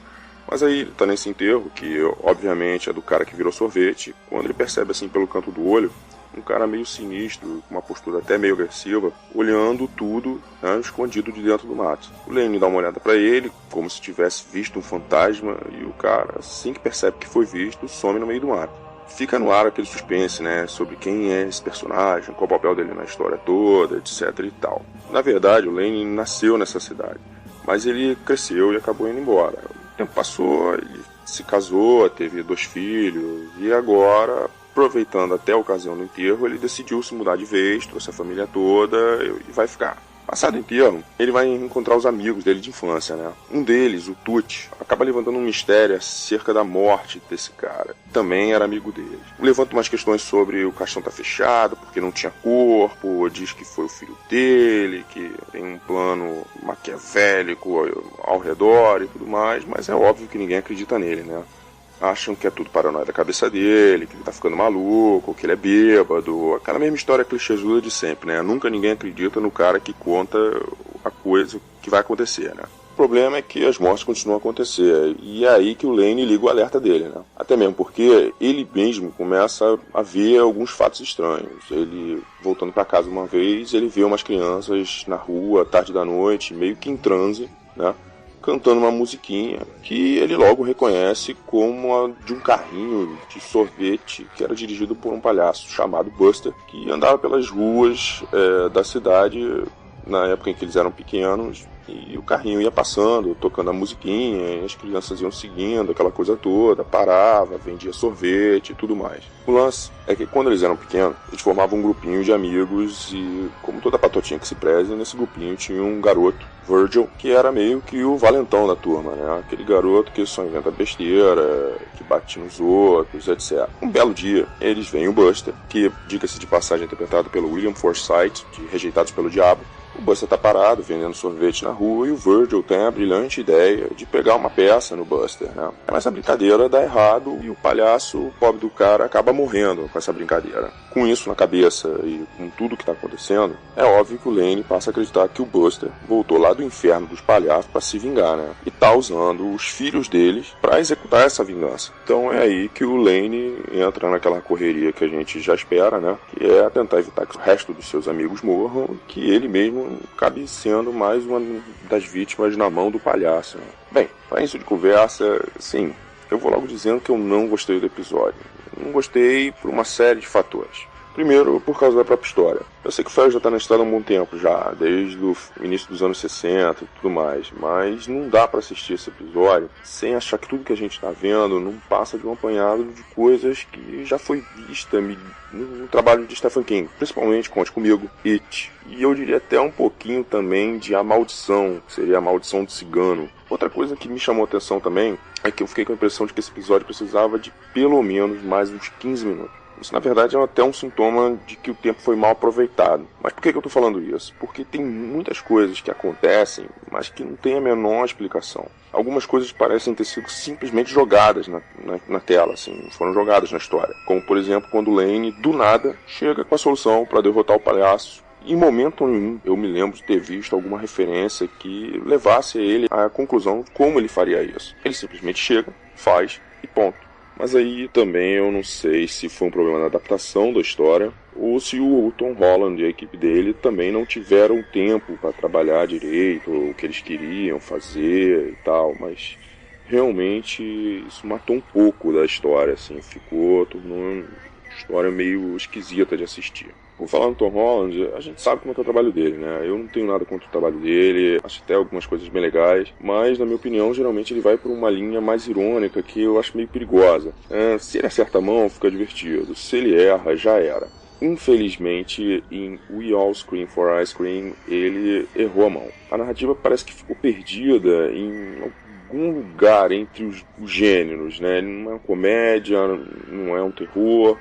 Mas aí ele tá nesse enterro, que obviamente é do cara que virou sorvete. Quando ele percebe assim pelo canto do olho, um cara meio sinistro, com uma postura até meio agressiva, olhando tudo, né, escondido de dentro do mato. O Lane dá uma olhada pra ele, como se tivesse visto um fantasma, e o cara, assim que percebe que foi visto, some no meio do mato. Fica no ar aquele suspense, né, sobre quem é esse personagem, qual o papel dele na história toda, etc e tal. Na verdade, o Lane nasceu nessa cidade, mas ele cresceu e acabou indo embora. tempo passou, ele se casou, teve 2 filhos, e agora, aproveitando até a ocasião do enterro, ele decidiu se mudar de vez, trouxe a família toda e vai ficar. Passado o enterro, ele vai encontrar os amigos dele de infância, né? Um deles, o Tucci, acaba levantando um mistério acerca da morte desse cara. Também era amigo dele. Levanta umas questões sobre o caixão tá fechado, porque não tinha corpo, diz que foi o filho dele, que tem um plano maquiavélico ao redor e tudo mais, mas é óbvio que ninguém acredita nele, né? Acham que é tudo paranoia da cabeça dele, que ele tá ficando maluco, que ele é bêbado, aquela mesma história clichêzuda de sempre, né? Nunca ninguém acredita no cara que conta a coisa que vai acontecer, né? O problema é que as mortes continuam a acontecer, e é aí que o Lane liga o alerta dele, né? Até mesmo porque ele mesmo começa a ver alguns fatos estranhos. Ele, voltando para casa uma vez, ele vê umas crianças na rua, tarde da noite, meio que em transe, né? Cantando uma musiquinha que ele logo reconhece como a de um carrinho de sorvete que era dirigido por um palhaço chamado Buster, que andava pelas ruas da cidade na época em que eles eram pequenos, e o carrinho ia passando, tocando a musiquinha, e as crianças iam seguindo, aquela coisa toda, parava, vendia sorvete e tudo mais. O lance é que quando eles eram pequenos, eles formavam um grupinho de amigos e, como toda patotinha que se preze, nesse grupinho tinha um garoto, Virgil, que era meio que o valentão da turma, né? Aquele garoto que só inventa besteira, que bate nos outros, etc. Um belo dia, eles veem o Buster, que, diga-se de passagem, interpretado pelo William Forsythe, de Rejeitados pelo Diabo. O Buster tá parado, vendendo sorvete na rua, e o Virgil tem a brilhante ideia de pegar uma peça no Buster, né? Mas a brincadeira dá errado e o palhaço, o pobre do cara, acaba morrendo com essa brincadeira. Com isso na cabeça e com tudo que tá acontecendo, é óbvio que o Lane passa a acreditar que o Buster voltou lá do inferno dos palhaços para se vingar, né? E tá usando os filhos deles para executar essa vingança. Então é aí que o Lane entra naquela correria que a gente já espera, né? Que é tentar evitar que o resto dos seus amigos morram, que ele mesmo acabe sendo mais uma das vítimas na mão do palhaço, né? Bem, para isso de conversa, sim, eu vou logo dizendo que eu não gostei do episódio. Não gostei por uma série de fatores. Primeiro, por causa da própria história. Eu sei que o Ferro já está na estrada há um bom tempo já, desde o início dos anos 60 e tudo mais, mas não dá para assistir esse episódio sem achar que tudo que a gente está vendo não passa de um apanhado de coisas que já foi vista no trabalho de Stephen King, principalmente Conte Comigo, It, e eu diria até um pouquinho também de A Maldição, que seria A Maldição do Cigano. Outra coisa que me chamou a atenção também é que eu fiquei com a impressão de que esse episódio precisava de pelo menos mais uns 15 minutos. Isso, na verdade, é até um sintoma de que o tempo foi mal aproveitado. Mas por que eu estou falando isso? Porque tem muitas coisas que acontecem, mas que não tem a menor explicação. Algumas coisas parecem ter sido simplesmente jogadas na tela, assim, foram jogadas na história. Como, por exemplo, quando o Lane, do nada, chega com a solução para derrotar o palhaço. Em momento nenhum eu me lembro de ter visto alguma referência que levasse ele à conclusão de como ele faria isso. Ele simplesmente chega, faz e ponto. Mas aí também eu não sei se foi um problema na adaptação da história ou se o Tom Holland e a equipe dele também não tiveram tempo para trabalhar direito o que eles queriam fazer e tal, mas realmente isso matou um pouco da história, assim, tornou uma história meio esquisita de assistir. Vou falar no Tom Holland, a gente sabe como é que é o trabalho dele, né? Eu não tenho nada contra o trabalho dele, acho até algumas coisas bem legais, mas, na minha opinião, geralmente ele vai por uma linha mais irônica que eu acho meio perigosa. Se ele acerta a mão, fica divertido. Se ele erra, já era. Infelizmente, em We All Scream for Ice Cream, ele errou a mão. A narrativa parece que ficou perdida em algum lugar entre os gêneros, né? Ele não é uma comédia, não é um terror.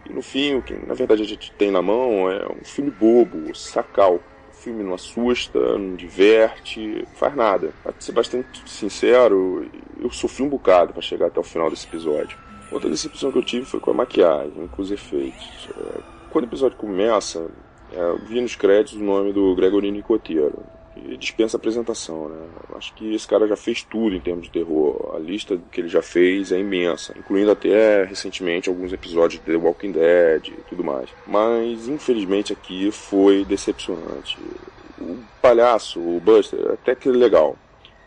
E no fim, o que na verdade a gente tem na mão é um filme bobo, sacal. O filme não assusta, não diverte, faz nada. Pra ser bastante sincero, eu sofri um bocado para chegar até o final desse episódio. Outra decepção que eu tive foi com a maquiagem, com os efeitos. Quando o episódio começa, eu vi nos créditos o nome do Gregory Nicotero. E dispensa apresentação, né? Acho que esse cara já fez tudo em termos de terror. A lista que ele já fez é imensa, incluindo até recentemente alguns episódios de The Walking Dead e tudo mais. Mas infelizmente aqui foi decepcionante. O palhaço, o Buster, até que é legal,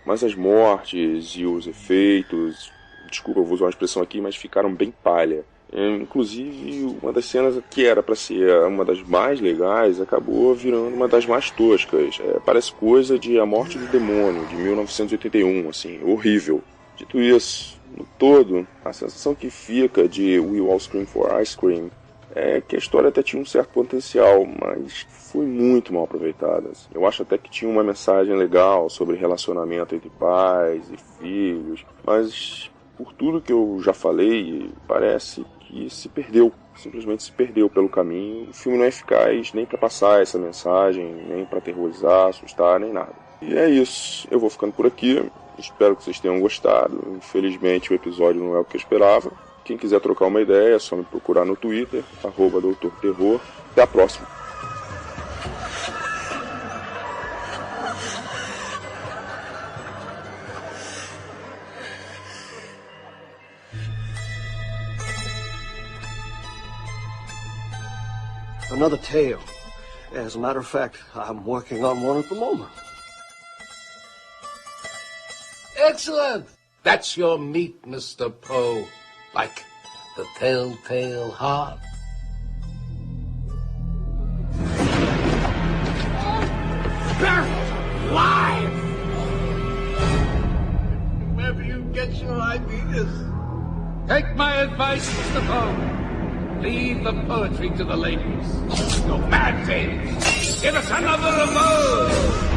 mas as mortes e os efeitos, desculpa, eu vou usar uma expressão aqui, mas ficaram bem palha. Inclusive, uma das cenas que era para ser uma das mais legais acabou virando uma das mais toscas. Parece coisa de A Morte do Demônio, de 1981, assim, horrível. Dito isso, no todo, a sensação que fica de We All Scream for Ice Cream é que a história até tinha um certo potencial, mas foi muito mal aproveitada. Eu acho até que tinha uma mensagem legal sobre relacionamento entre pais e filhos, mas por tudo que eu já falei, parece que se perdeu, simplesmente se perdeu pelo caminho. O filme não é eficaz nem para passar essa mensagem, nem para aterrorizar, assustar, nem nada. E é isso, eu vou ficando por aqui. Espero que vocês tenham gostado. Infelizmente o episódio não é o que eu esperava. Quem quiser trocar uma ideia é só me procurar no Twitter, @doutorterror. Até a próxima. Another tale. As a matter of fact, I'm working on one at the moment. Excellent! That's your meat, Mr. Poe. Like the telltale heart. Live! Wherever you get your ideas. Take my advice, Mr. Poe. Leave the poetry to the ladies. No bad things. Give us another of those.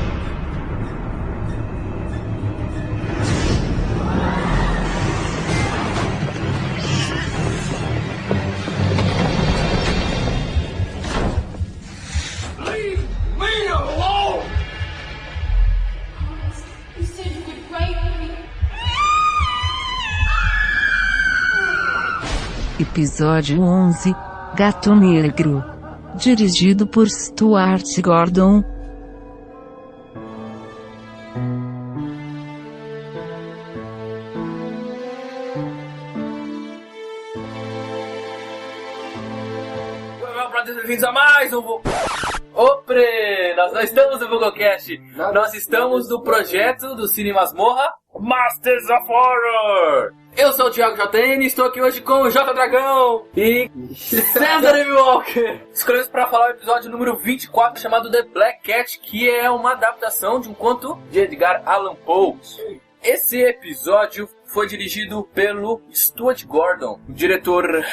Episódio 11, Gato Negro. Dirigido por Stuart Gordon. Bem-vindos a mais um... Opre! Nós não estamos no VugoCast. Nós estamos no projeto do Cine Masmorra Masters of Horror. Eu sou o Thiago JN e estou aqui hoje com o J Dragão e César M. Walker. Escolhemos para falar o episódio número 24 chamado The Black Cat, que é uma adaptação de um conto de Edgar Allan Poe. Esse episódio foi dirigido pelo Stuart Gordon, o diretor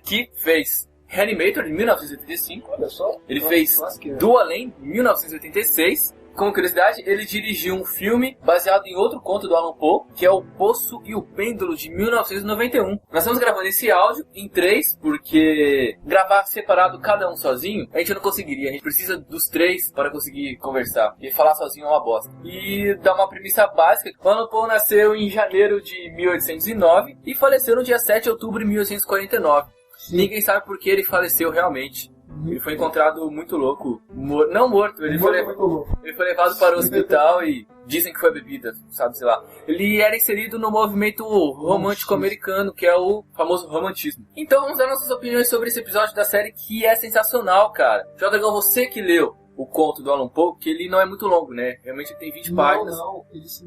que fez Reanimator, de 1985. Olha só. Ele fez Do Além, de 1986. Como curiosidade, ele dirigiu um filme baseado em outro conto do Allan Poe, que é O Poço e o Pêndulo, de 1991. Nós estamos gravando esse áudio em 3, porque gravar separado cada um sozinho, a gente não conseguiria. A gente precisa dos 3 para conseguir conversar. E falar sozinho é uma bosta. E dar uma premissa básica. O Allan Poe nasceu em janeiro de 1809 e faleceu no dia 7 de outubro de 1849. Ninguém sabe por que ele faleceu realmente. Ele foi encontrado muito louco. Não morto, ele foi levado para o hospital e dizem que foi bebida, sabe, sei lá. Ele era inserido no movimento romântico americano, que é o famoso romantismo. Então vamos dar nossas opiniões sobre esse episódio da série, que é sensacional, cara. J. Dragão, você que leu o conto do Allan Poe, que ele não é muito longo, né? Realmente ele tem 20 páginas. Não, ele se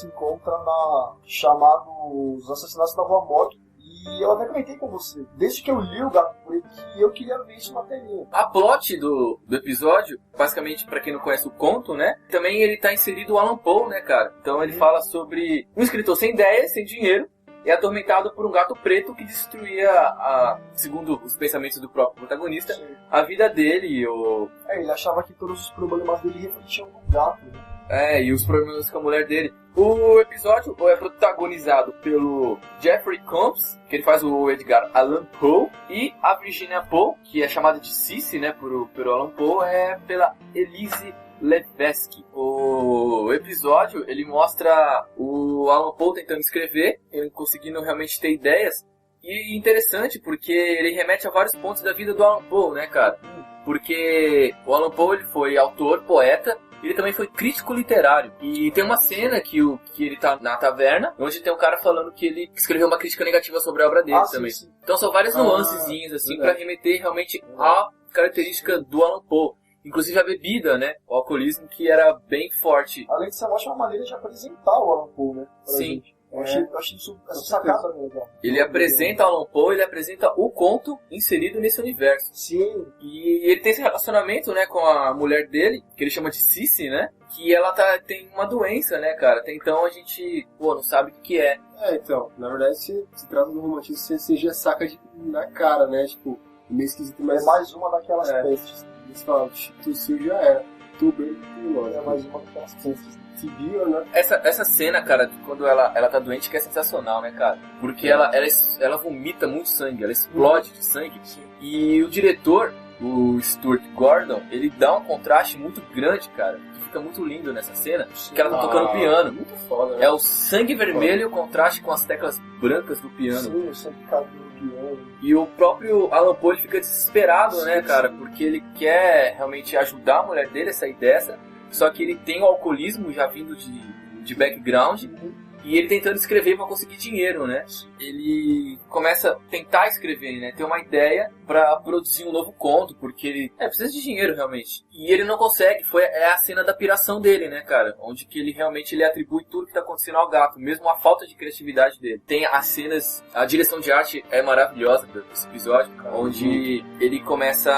encontra na chamado Os Assassinatos da Rua Morgue. E eu até comentei com você, desde que eu li o Gato Preto, que eu queria ver isso na telinha. A plot do episódio, basicamente, pra quem não conhece o conto, né? Também ele tá inserido o Allan Poe, né, cara? Então ele fala sobre um escritor sem ideia, sem dinheiro, e atormentado por um gato preto que destruía, segundo os pensamentos do próprio protagonista, a vida dele. Ele achava que todos os problemas dele refletiam no gato, né? E os problemas com a mulher dele. O episódio é protagonizado pelo Jeffrey Combs, que ele faz o Edgar Allan Poe, e a Virginia Poe, que é chamada de Cissy, né, por Allan Poe, é pela Elise Levesque. O episódio, ele mostra o Allan Poe tentando escrever, ele conseguindo realmente ter ideias, e interessante porque ele remete a vários pontos da vida do Allan Poe, né, cara? Porque o Allan Poe, ele foi autor, poeta, ele também foi crítico literário. E tem uma cena que ele tá na taverna, onde tem um cara falando que ele escreveu uma crítica negativa sobre a obra dele também. Sim. Então são várias nuancezinhas, assim, pra remeter realmente à característica do Allan Poe. Inclusive a bebida, né? O alcoolismo, que era bem forte. Além de ser uma ótima maneira de apresentar o Allan Poe, né? Sim. achei essa sacada legal. Ele apresenta o Alan Poe, ele apresenta o conto inserido nesse universo. Sim. E ele tem esse relacionamento, né, com a mulher dele, que ele chama de Cici, né? Que ela tem uma doença, né, cara? Até então a gente, não sabe o que é. Então, na verdade se trata do romantismo, você já saca na cara, né? Tipo, meio esquisito, mas... É mais uma daquelas pestes. Você fala, tossiu já era. Tuberculose. É mais uma daquelas pestes. Tibio, né? Essa cena, cara, quando ela tá doente, que é sensacional, né, cara? Porque ela vomita muito sangue, ela explode de sangue. E o diretor, o Stuart Gordon, ele dá um contraste muito grande, cara. Fica muito lindo nessa cena, que ela tá tocando piano. Muito foda, né? É o sangue vermelho, o contraste com as teclas brancas do piano. Sim, o sangue caindo no piano. E o próprio Alan Poe fica desesperado, né, cara? Porque ele quer realmente ajudar a mulher dele a sair dessa, só que ele tem o alcoolismo já vindo de background, e ele tentando escrever pra conseguir dinheiro, né? Ele começa a tentar escrever, né? Tem uma ideia pra produzir um novo conto, porque ele precisa de dinheiro, realmente. E ele não consegue, é a cena da piração dele, né, cara? Onde que ele realmente atribui tudo que tá acontecendo ao gato, mesmo a falta de criatividade dele. Tem as cenas, a direção de arte é maravilhosa desse episódio, onde ele começa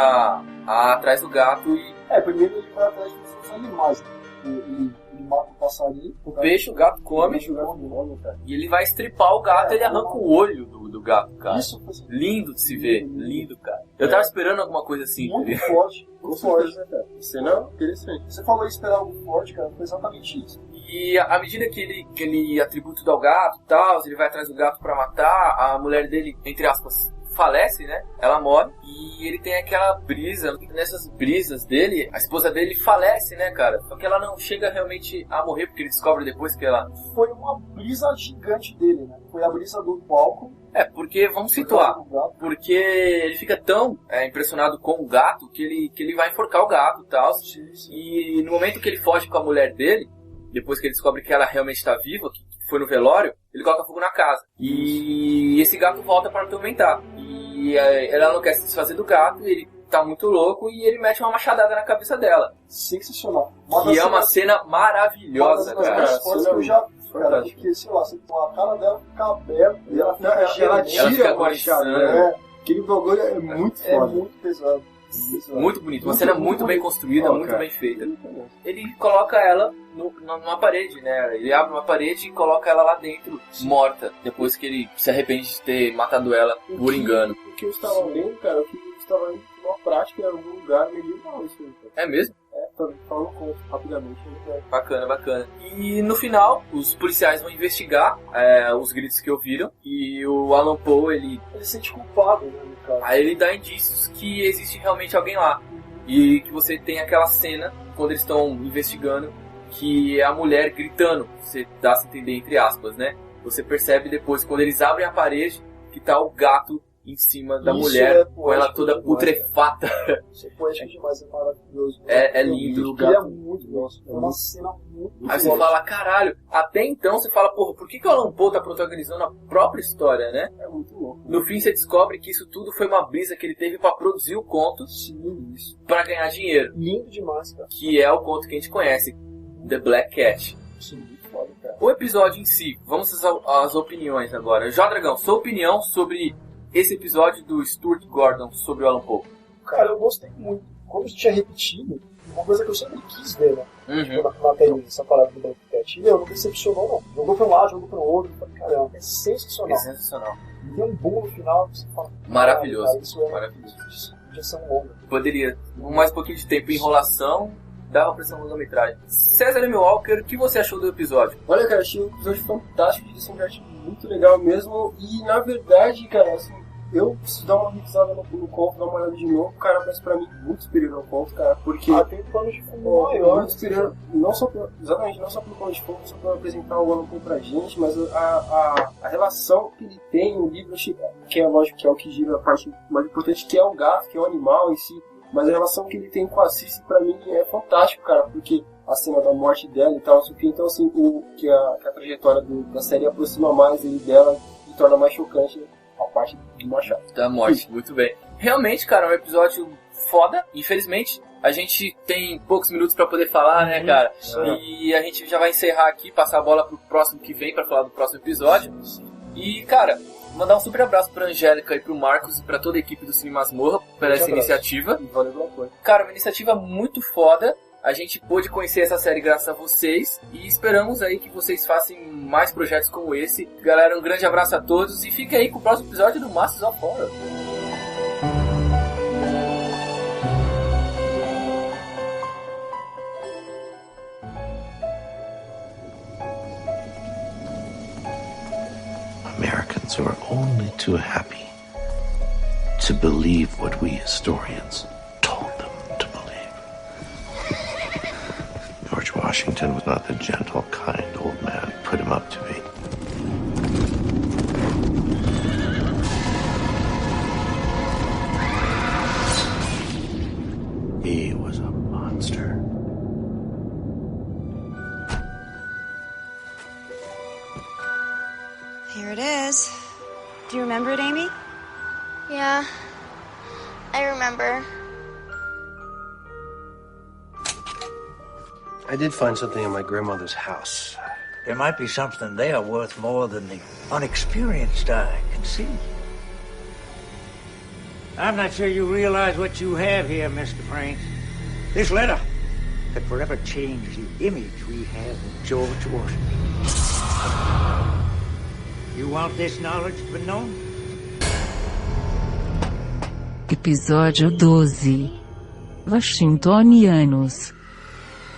a atrás do gato e... primeiro ele vai atrás dos animais, ele mata o passarinho. O peixe, o gato come. Cara. E ele vai estripar o gato, ele arranca o olho do gato, cara. Isso, lindo de se ver, lindo, cara. Eu tava esperando alguma coisa assim. Muito forte, muito forte, né, cara? Cena interessante. Você falou de esperar algo forte, cara, foi exatamente isso. E à medida que ele atribui tudo ao gato e tal, ele vai atrás do gato pra matar, a mulher dele, entre aspas, falece, né? Ela morre. E ele tem aquela brisa. Nessas brisas dele, a esposa dele falece, né, cara? Só que ela não chega realmente a morrer, porque ele descobre depois que ela... Foi uma brisa gigante dele, né? Foi a brisa do palco. Porque, vamos situar, porque ele fica tão impressionado com o gato que ele vai enforcar o gato e tal. E no momento que ele foge com a mulher dele, depois que ele descobre que ela realmente está viva, que foi no velório, ele coloca fogo na casa. E esse gato volta para atormentar. E ela não quer se desfazer do gato, ele tá muito louco e ele mete uma machadada na cabeça dela. Sensacional. Que é uma cena maravilhosa, cara. Uma das mais fortes que eu já vi, cara. Porque, sei lá, a cara dela fica aberta e ela tira a machadada. Aquele bagulho é muito foda. É muito pesado. Muito bonito, uma cena muito bem construída, muito bem feita. Ele coloca ela numa parede, né? Ele abre uma parede e coloca ela lá dentro, morta, depois que ele se arrepende de ter matado ela por engano. O que eu estava vendo, cara, eu estava indo numa prática em algum lugar medieval, isso aí, cara. É mesmo? Falando rapidamente. Bacana. E no final, os policiais vão investigar os gritos que ouviram, e o Alan Poe, ele se sente culpado, né, cara? Aí ele dá indícios que existe realmente alguém lá. E que você tem aquela cena, quando eles estão investigando, que é a mulher gritando, você dá a se entender entre aspas, né? Você percebe depois, quando eles abrem a parede, que tá o gato em cima da mulher, com ela toda putrefata. Isso é poético demais, é maravilhoso. É lindo. O gato é muito grosso. É uma cena muito Aí você fala, caralho, até então você fala, porra, por que o Alan Poe tá protagonizando a própria história, né? É muito louco. No fim você descobre que isso tudo foi uma brisa que ele teve pra produzir o conto. Sim, isso. Pra ganhar dinheiro. Lindo demais, cara. Que é o conto que a gente conhece, The Black Cat. Sim, muito foda, cara. O episódio em si, vamos às opiniões agora. Jó Dragão, sua opinião sobre esse episódio do Stuart Gordon sobre o Alan Poe? Cara, eu gostei muito. Como você tinha repetido, uma coisa que eu sempre quis ver, né? Tipo, na telinha, essa parada do Black Cat. E não decepcionou, não. Jogou pra um lado, jogou pro outro. Caramba, é sensacional. E deu um boom no final, você fala... Maravilhoso. Cara, isso é maravilhoso. Podia ser um longo. Poderia. Mais um pouquinho de tempo, enrolação, dava pra ser uma longa-metragem. César M. Walker, o que você achou do episódio? Olha, cara, achei um episódio fantástico, direção de arte muito legal mesmo. E, na verdade, cara, assim... Eu preciso dar uma revisada no conto, dar uma olhada de novo, cara, mas pra mim muito superior ao conto, cara, porque... tem plano de fundo maior. Muito superior, não só pelo plano de fundo, só pra apresentar o Alan Poe pra gente, mas a relação que ele tem no livro, que é lógico que é o que gira a parte mais importante, que é o gato, que é o animal em si, mas a relação que ele tem com a Cici, pra mim, é fantástico, cara, porque a cena da morte dela e tal, então assim, que a trajetória da série aproxima mais ele dela e torna mais chocante, né? A parte do machado. Da morte, muito bem. Realmente, cara, é um episódio foda. Infelizmente, A gente tem poucos minutos pra poder falar, né, cara? E a gente já vai encerrar aqui, passar a bola pro próximo que vem pra falar do próximo episódio. E, cara, mandar um super abraço pra Angélica e pro Marcos e pra toda a equipe do Cine Masmorra por essa iniciativa. Valeu pelo apoio. Cara, uma iniciativa muito foda. A gente pôde conhecer essa série graças a vocês e esperamos aí que vocês façam mais projetos como esse. Galera, um grande abraço a todos e fique aí com o próximo episódio do Masters of Horror. Americans who are only too happy to believe what we historians told them to believe. George Washington was not the gentle, kind old man put him up to be. He was a monster. Here it is. Do you remember it, Amy? Yeah, I remember. I did find something in my grandmother's house. There might be something there worth more than the unexperienced eye can see. I'm not sure you realize what you have here, Mr. Franks. This letter could forever change the image we have of George Washington. You want this knowledge to be known? Episódio 12. Washingtonianos.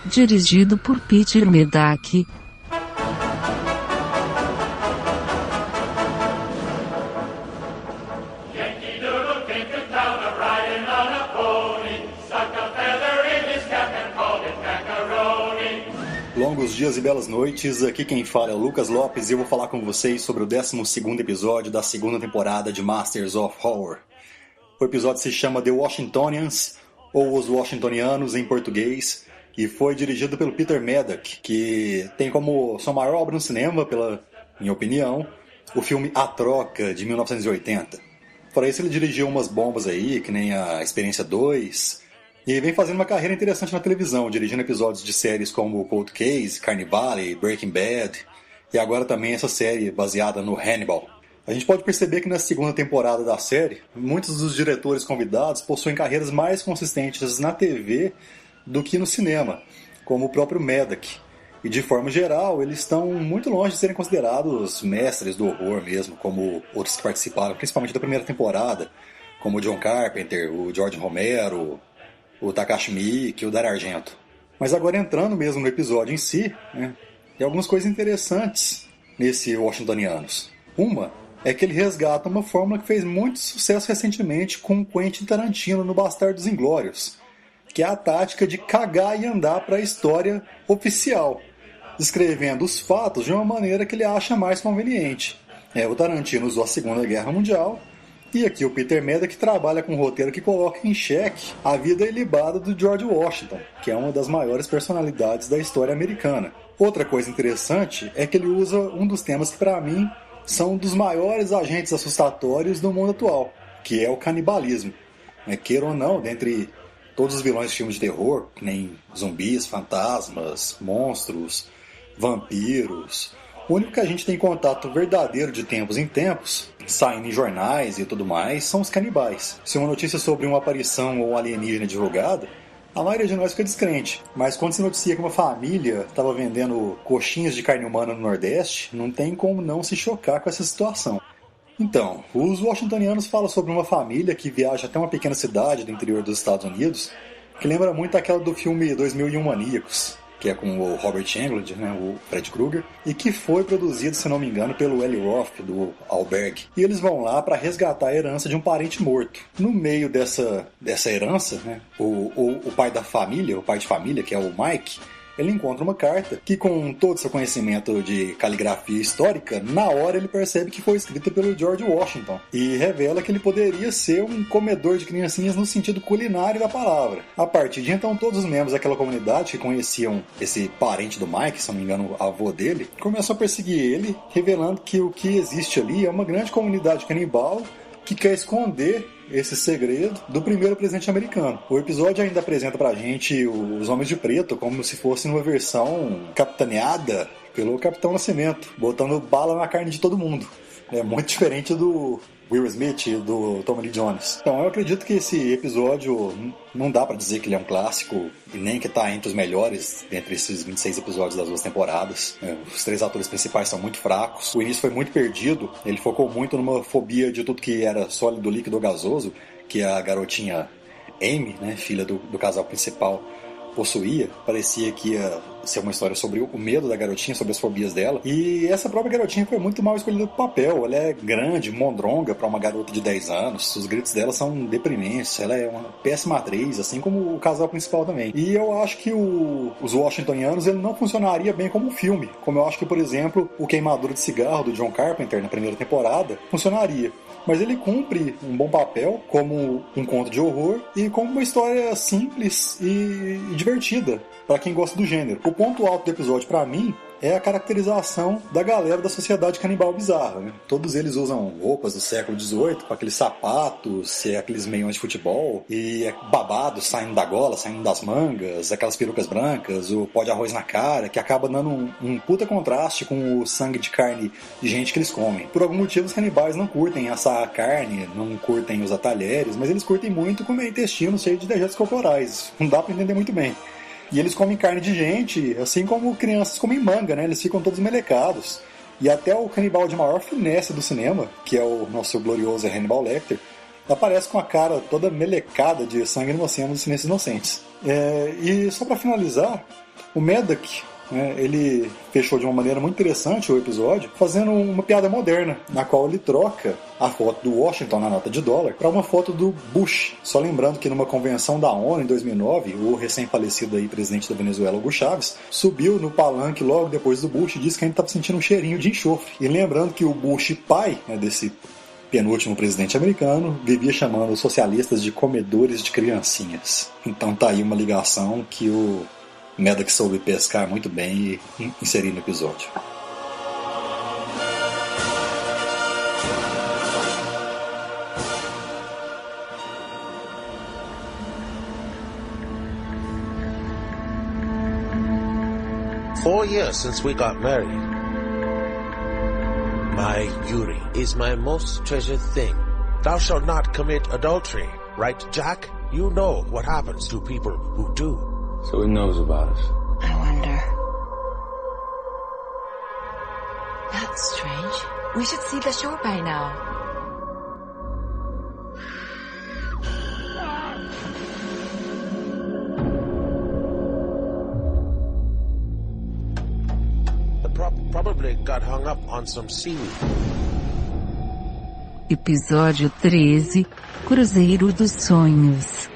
Dirigido por Peter Medak. Longos dias e belas noites, aqui quem fala é o Lucas Lopes e eu vou falar com vocês sobre o 12º episódio da segunda temporada de Masters of Horror. O episódio se chama The Washingtonians, ou Os Washingtonianos em português, e foi dirigido pelo Peter Medak, que tem como sua maior obra no cinema, pela minha opinião, o filme A Troca, de 1980. Fora isso, ele dirigiu umas bombas aí, que nem a Experiência 2, e vem fazendo uma carreira interessante na televisão, dirigindo episódios de séries como Cold Case, Carnival, Breaking Bad, e agora também essa série baseada no Hannibal. A gente pode perceber que na segunda temporada da série, muitos dos diretores convidados possuem carreiras mais consistentes na TV do que no cinema, como o próprio Medak. E de forma geral, eles estão muito longe de serem considerados mestres do horror mesmo, como outros que participaram, principalmente da primeira temporada, como o John Carpenter, o George Romero, o Takashi Miike e o Dario Argento. Mas agora entrando mesmo no episódio em si, né, tem algumas coisas interessantes nesse Washingtonianos. Uma é que ele resgata uma fórmula que fez muito sucesso recentemente com Quentin Tarantino no Bastardos Inglórios, que é a tática de cagar e andar para a história oficial, descrevendo os fatos de uma maneira que ele acha mais conveniente. O Tarantino usou a Segunda Guerra Mundial, e aqui o Peter Medak trabalha com um roteiro que coloca em xeque a vida ilibada do George Washington, que é uma das maiores personalidades da história americana. Outra coisa interessante é que ele usa um dos temas que, para mim, são um dos maiores agentes assustatórios do mundo atual, que é o canibalismo. Queira ou não, dentre todos os vilões de filmes de terror, que nem zumbis, fantasmas, monstros, vampiros, o único que a gente tem contato verdadeiro de tempos em tempos, saindo em jornais e tudo mais, são os canibais. Se uma notícia sobre uma aparição ou um alienígena é divulgada, a maioria de nós fica descrente. Mas quando se noticia que uma família estava vendendo coxinhas de carne humana no Nordeste, não tem como não se chocar com essa situação. Então, os Washingtonianos falam sobre uma família que viaja até uma pequena cidade do interior dos Estados Unidos, que lembra muito aquela do filme 2001 Maníacos, que é com o Robert Englund, né, o Fred Krueger, e que foi produzido, se não me engano, pelo Eli Roth, do Albergue. E eles vão lá para resgatar a herança de um parente morto. No meio dessa herança, né, o pai da família, o pai de família, que é o Mike, ele encontra uma carta que, com todo o seu conhecimento de caligrafia histórica, na hora ele percebe que foi escrita pelo George Washington e revela que ele poderia ser um comedor de criancinhas no sentido culinário da palavra. A partir de então, todos os membros daquela comunidade que conheciam esse parente do Mike, se não me engano, o avô dele, começam a perseguir ele, revelando que o que existe ali é uma grande comunidade canibal que quer esconder esse segredo do primeiro presidente americano. O episódio ainda apresenta pra gente os Homens de Preto como se fosse uma versão capitaneada pelo Capitão Nascimento, botando bala na carne de todo mundo. É muito diferente do Will Smith e do Tommy Lee Jones. Então eu acredito que esse episódio não dá pra dizer que ele é um clássico e nem que tá entre os melhores dentre esses 26 episódios das 2 temporadas. Os 3 atores principais são muito fracos. O início foi muito perdido. Ele focou muito numa fobia de tudo que era sólido, líquido ou gasoso, que a garotinha Amy, né, filha do casal principal, possuía. Parecia que ia ser uma história sobre o medo da garotinha, sobre as fobias dela. E essa própria garotinha foi muito mal escolhida pro papel. Ela é grande, mondronga para uma garota de 10 anos. Os gritos dela são deprimentes. Ela é uma péssima atriz, assim como o casal principal também. E eu acho que os Washingtonianos ele não funcionaria bem como um filme. Como eu acho que, por exemplo, o Queimadura de Cigarro do John Carpenter na primeira temporada funcionaria. Mas ele cumpre um bom papel como um conto de horror e como uma história simples e divertida para quem gosta do gênero. O ponto alto do episódio, para mim, é a caracterização da galera da sociedade canibal bizarra, né? Todos eles usam roupas do século XVIII, com aqueles sapatos, aqueles meiões de futebol, e babados saindo da gola, saindo das mangas, aquelas perucas brancas, o pó de arroz na cara, que acaba dando um puta contraste com o sangue de carne de gente que eles comem. Por algum motivo, os canibais não curtem assar a carne, não curtem usar talheres, mas eles curtem muito comer intestino cheio de dejetos corporais. Não dá pra entender muito bem. E eles comem carne de gente, assim como crianças comem manga, né? Eles ficam todos melecados. E até o canibal de maior finesse do cinema, que é o nosso glorioso Hannibal Lecter, aparece com a cara toda melecada de sangue numa cena dos Silêncios Inocentes. E só para finalizar, o Medak, né, ele fechou de uma maneira muito interessante o episódio, fazendo uma piada moderna, na qual ele troca a foto do Washington na nota de dólar para uma foto do Bush. Só lembrando que numa convenção da ONU em 2009, o recém-falecido aí presidente da Venezuela, Hugo Chávez, subiu no palanque logo depois do Bush e disse que ainda estava sentindo um cheirinho de enxofre. E lembrando que o Bush pai, né, desse penúltimo presidente americano, vivia chamando os socialistas de comedores de criancinhas. Então tá aí uma ligação que o Medak soube pescar muito bem e inserir no episódio. Four years since we got married. My Yuri is my most treasured thing. Thou shalt not commit adultery, right, Jack? You know what happens to people who do. So he knows about us. I wonder. That's strange. We should see the shore by now. The probably got hung up on some seaweed. Episódio 13, Cruzeiro dos Sonhos.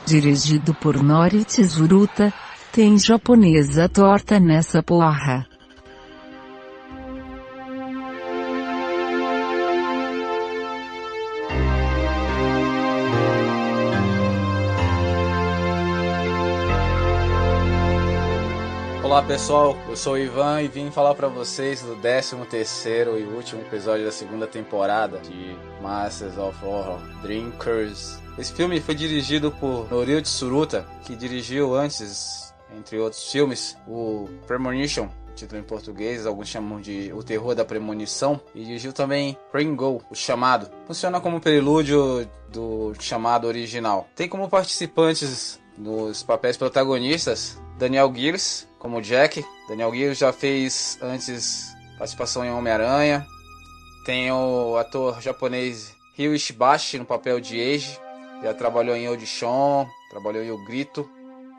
Dirigido por Nori Tsuruta, tem japonesa torta nessa porra. Olá pessoal, eu sou o Ivan e vim falar pra vocês do 13º e último episódio da segunda temporada de Masters of Horror, Drinkers. Esse filme foi dirigido por Norio Tsuruta, que dirigiu antes, entre outros filmes, o Premonition, título em português, alguns chamam de O Terror da Premonição, e dirigiu também Ringo, O Chamado. Funciona como prelúdio do Chamado original. Tem como participantes nos papéis protagonistas Daniel Gears como Jack. Daniel Gears já fez antes participação em Homem-Aranha. Tem o ator japonês Ryu Ishibashi no papel de Eiji. Já trabalhou em Audition, trabalhou em O Grito.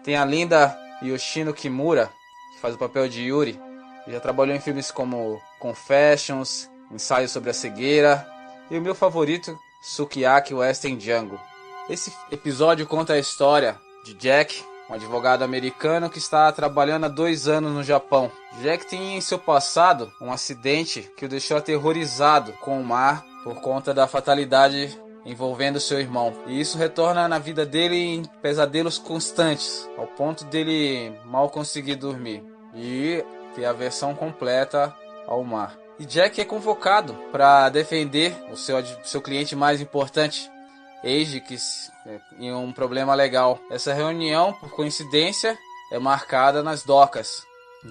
Tem a linda Yoshino Kimura, que faz o papel de Yuri. Já trabalhou em filmes como Confessions, Ensaio sobre a Cegueira. E o meu favorito, Sukiyaki Western Django. Esse episódio conta a história de Jack, um advogado americano que está trabalhando há 2 anos no Japão. Jack tem em seu passado um acidente que o deixou aterrorizado com o mar por conta da fatalidade envolvendo seu irmão. E isso retorna na vida dele em pesadelos constantes, ao ponto dele mal conseguir dormir. E ter a versão completa ao mar. e Jack é convocado para defender o seu cliente mais importante, Ajax, em um problema legal. Essa reunião, por coincidência, é marcada nas docas.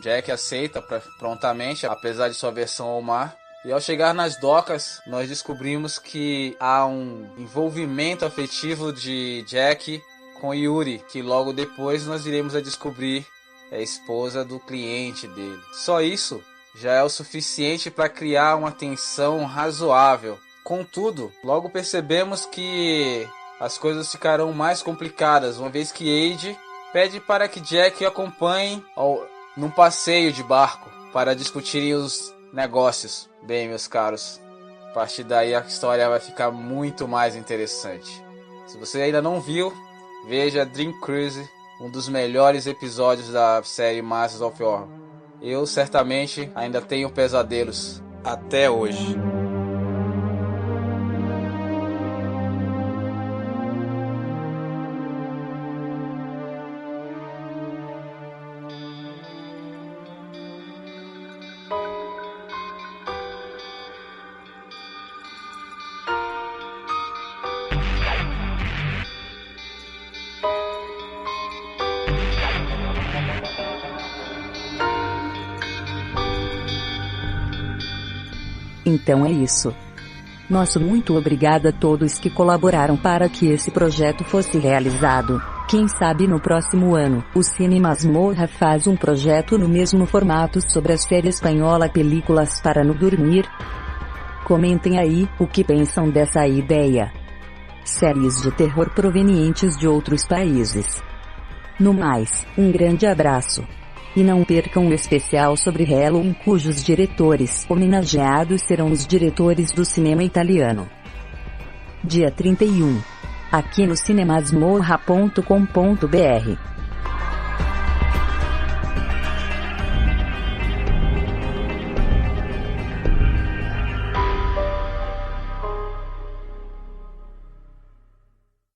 Jack aceita prontamente, apesar de sua aversão ao mar. E ao chegar nas docas, nós descobrimos que há um envolvimento afetivo de Jack com Yuri, que logo depois nós iremos a descobrir é a esposa do cliente dele. Só isso já é o suficiente para criar uma tensão razoável. Contudo, logo percebemos que as coisas ficarão mais complicadas, uma vez que Eide pede para que Jack o acompanhe num passeio de barco para discutirem os negócios. Bem, meus caros, a partir daí a história vai ficar muito mais interessante. Se você ainda não viu, veja Dream Cruise, um dos melhores episódios da série Masters of Horror. Eu certamente ainda tenho pesadelos até hoje. Então é isso. Nosso muito obrigado a todos que colaboraram para que esse projeto fosse realizado. Quem sabe no próximo ano, o Cine Masmorra faz um projeto no mesmo formato sobre a série espanhola Películas para não dormir? Comentem aí o que pensam dessa ideia. Séries de terror provenientes de outros países. No mais, um grande abraço. E não percam o especial sobre Halloween, cujos diretores homenageados serão os diretores do cinema italiano. Dia 31. Aqui no cinemasmorra.com.br.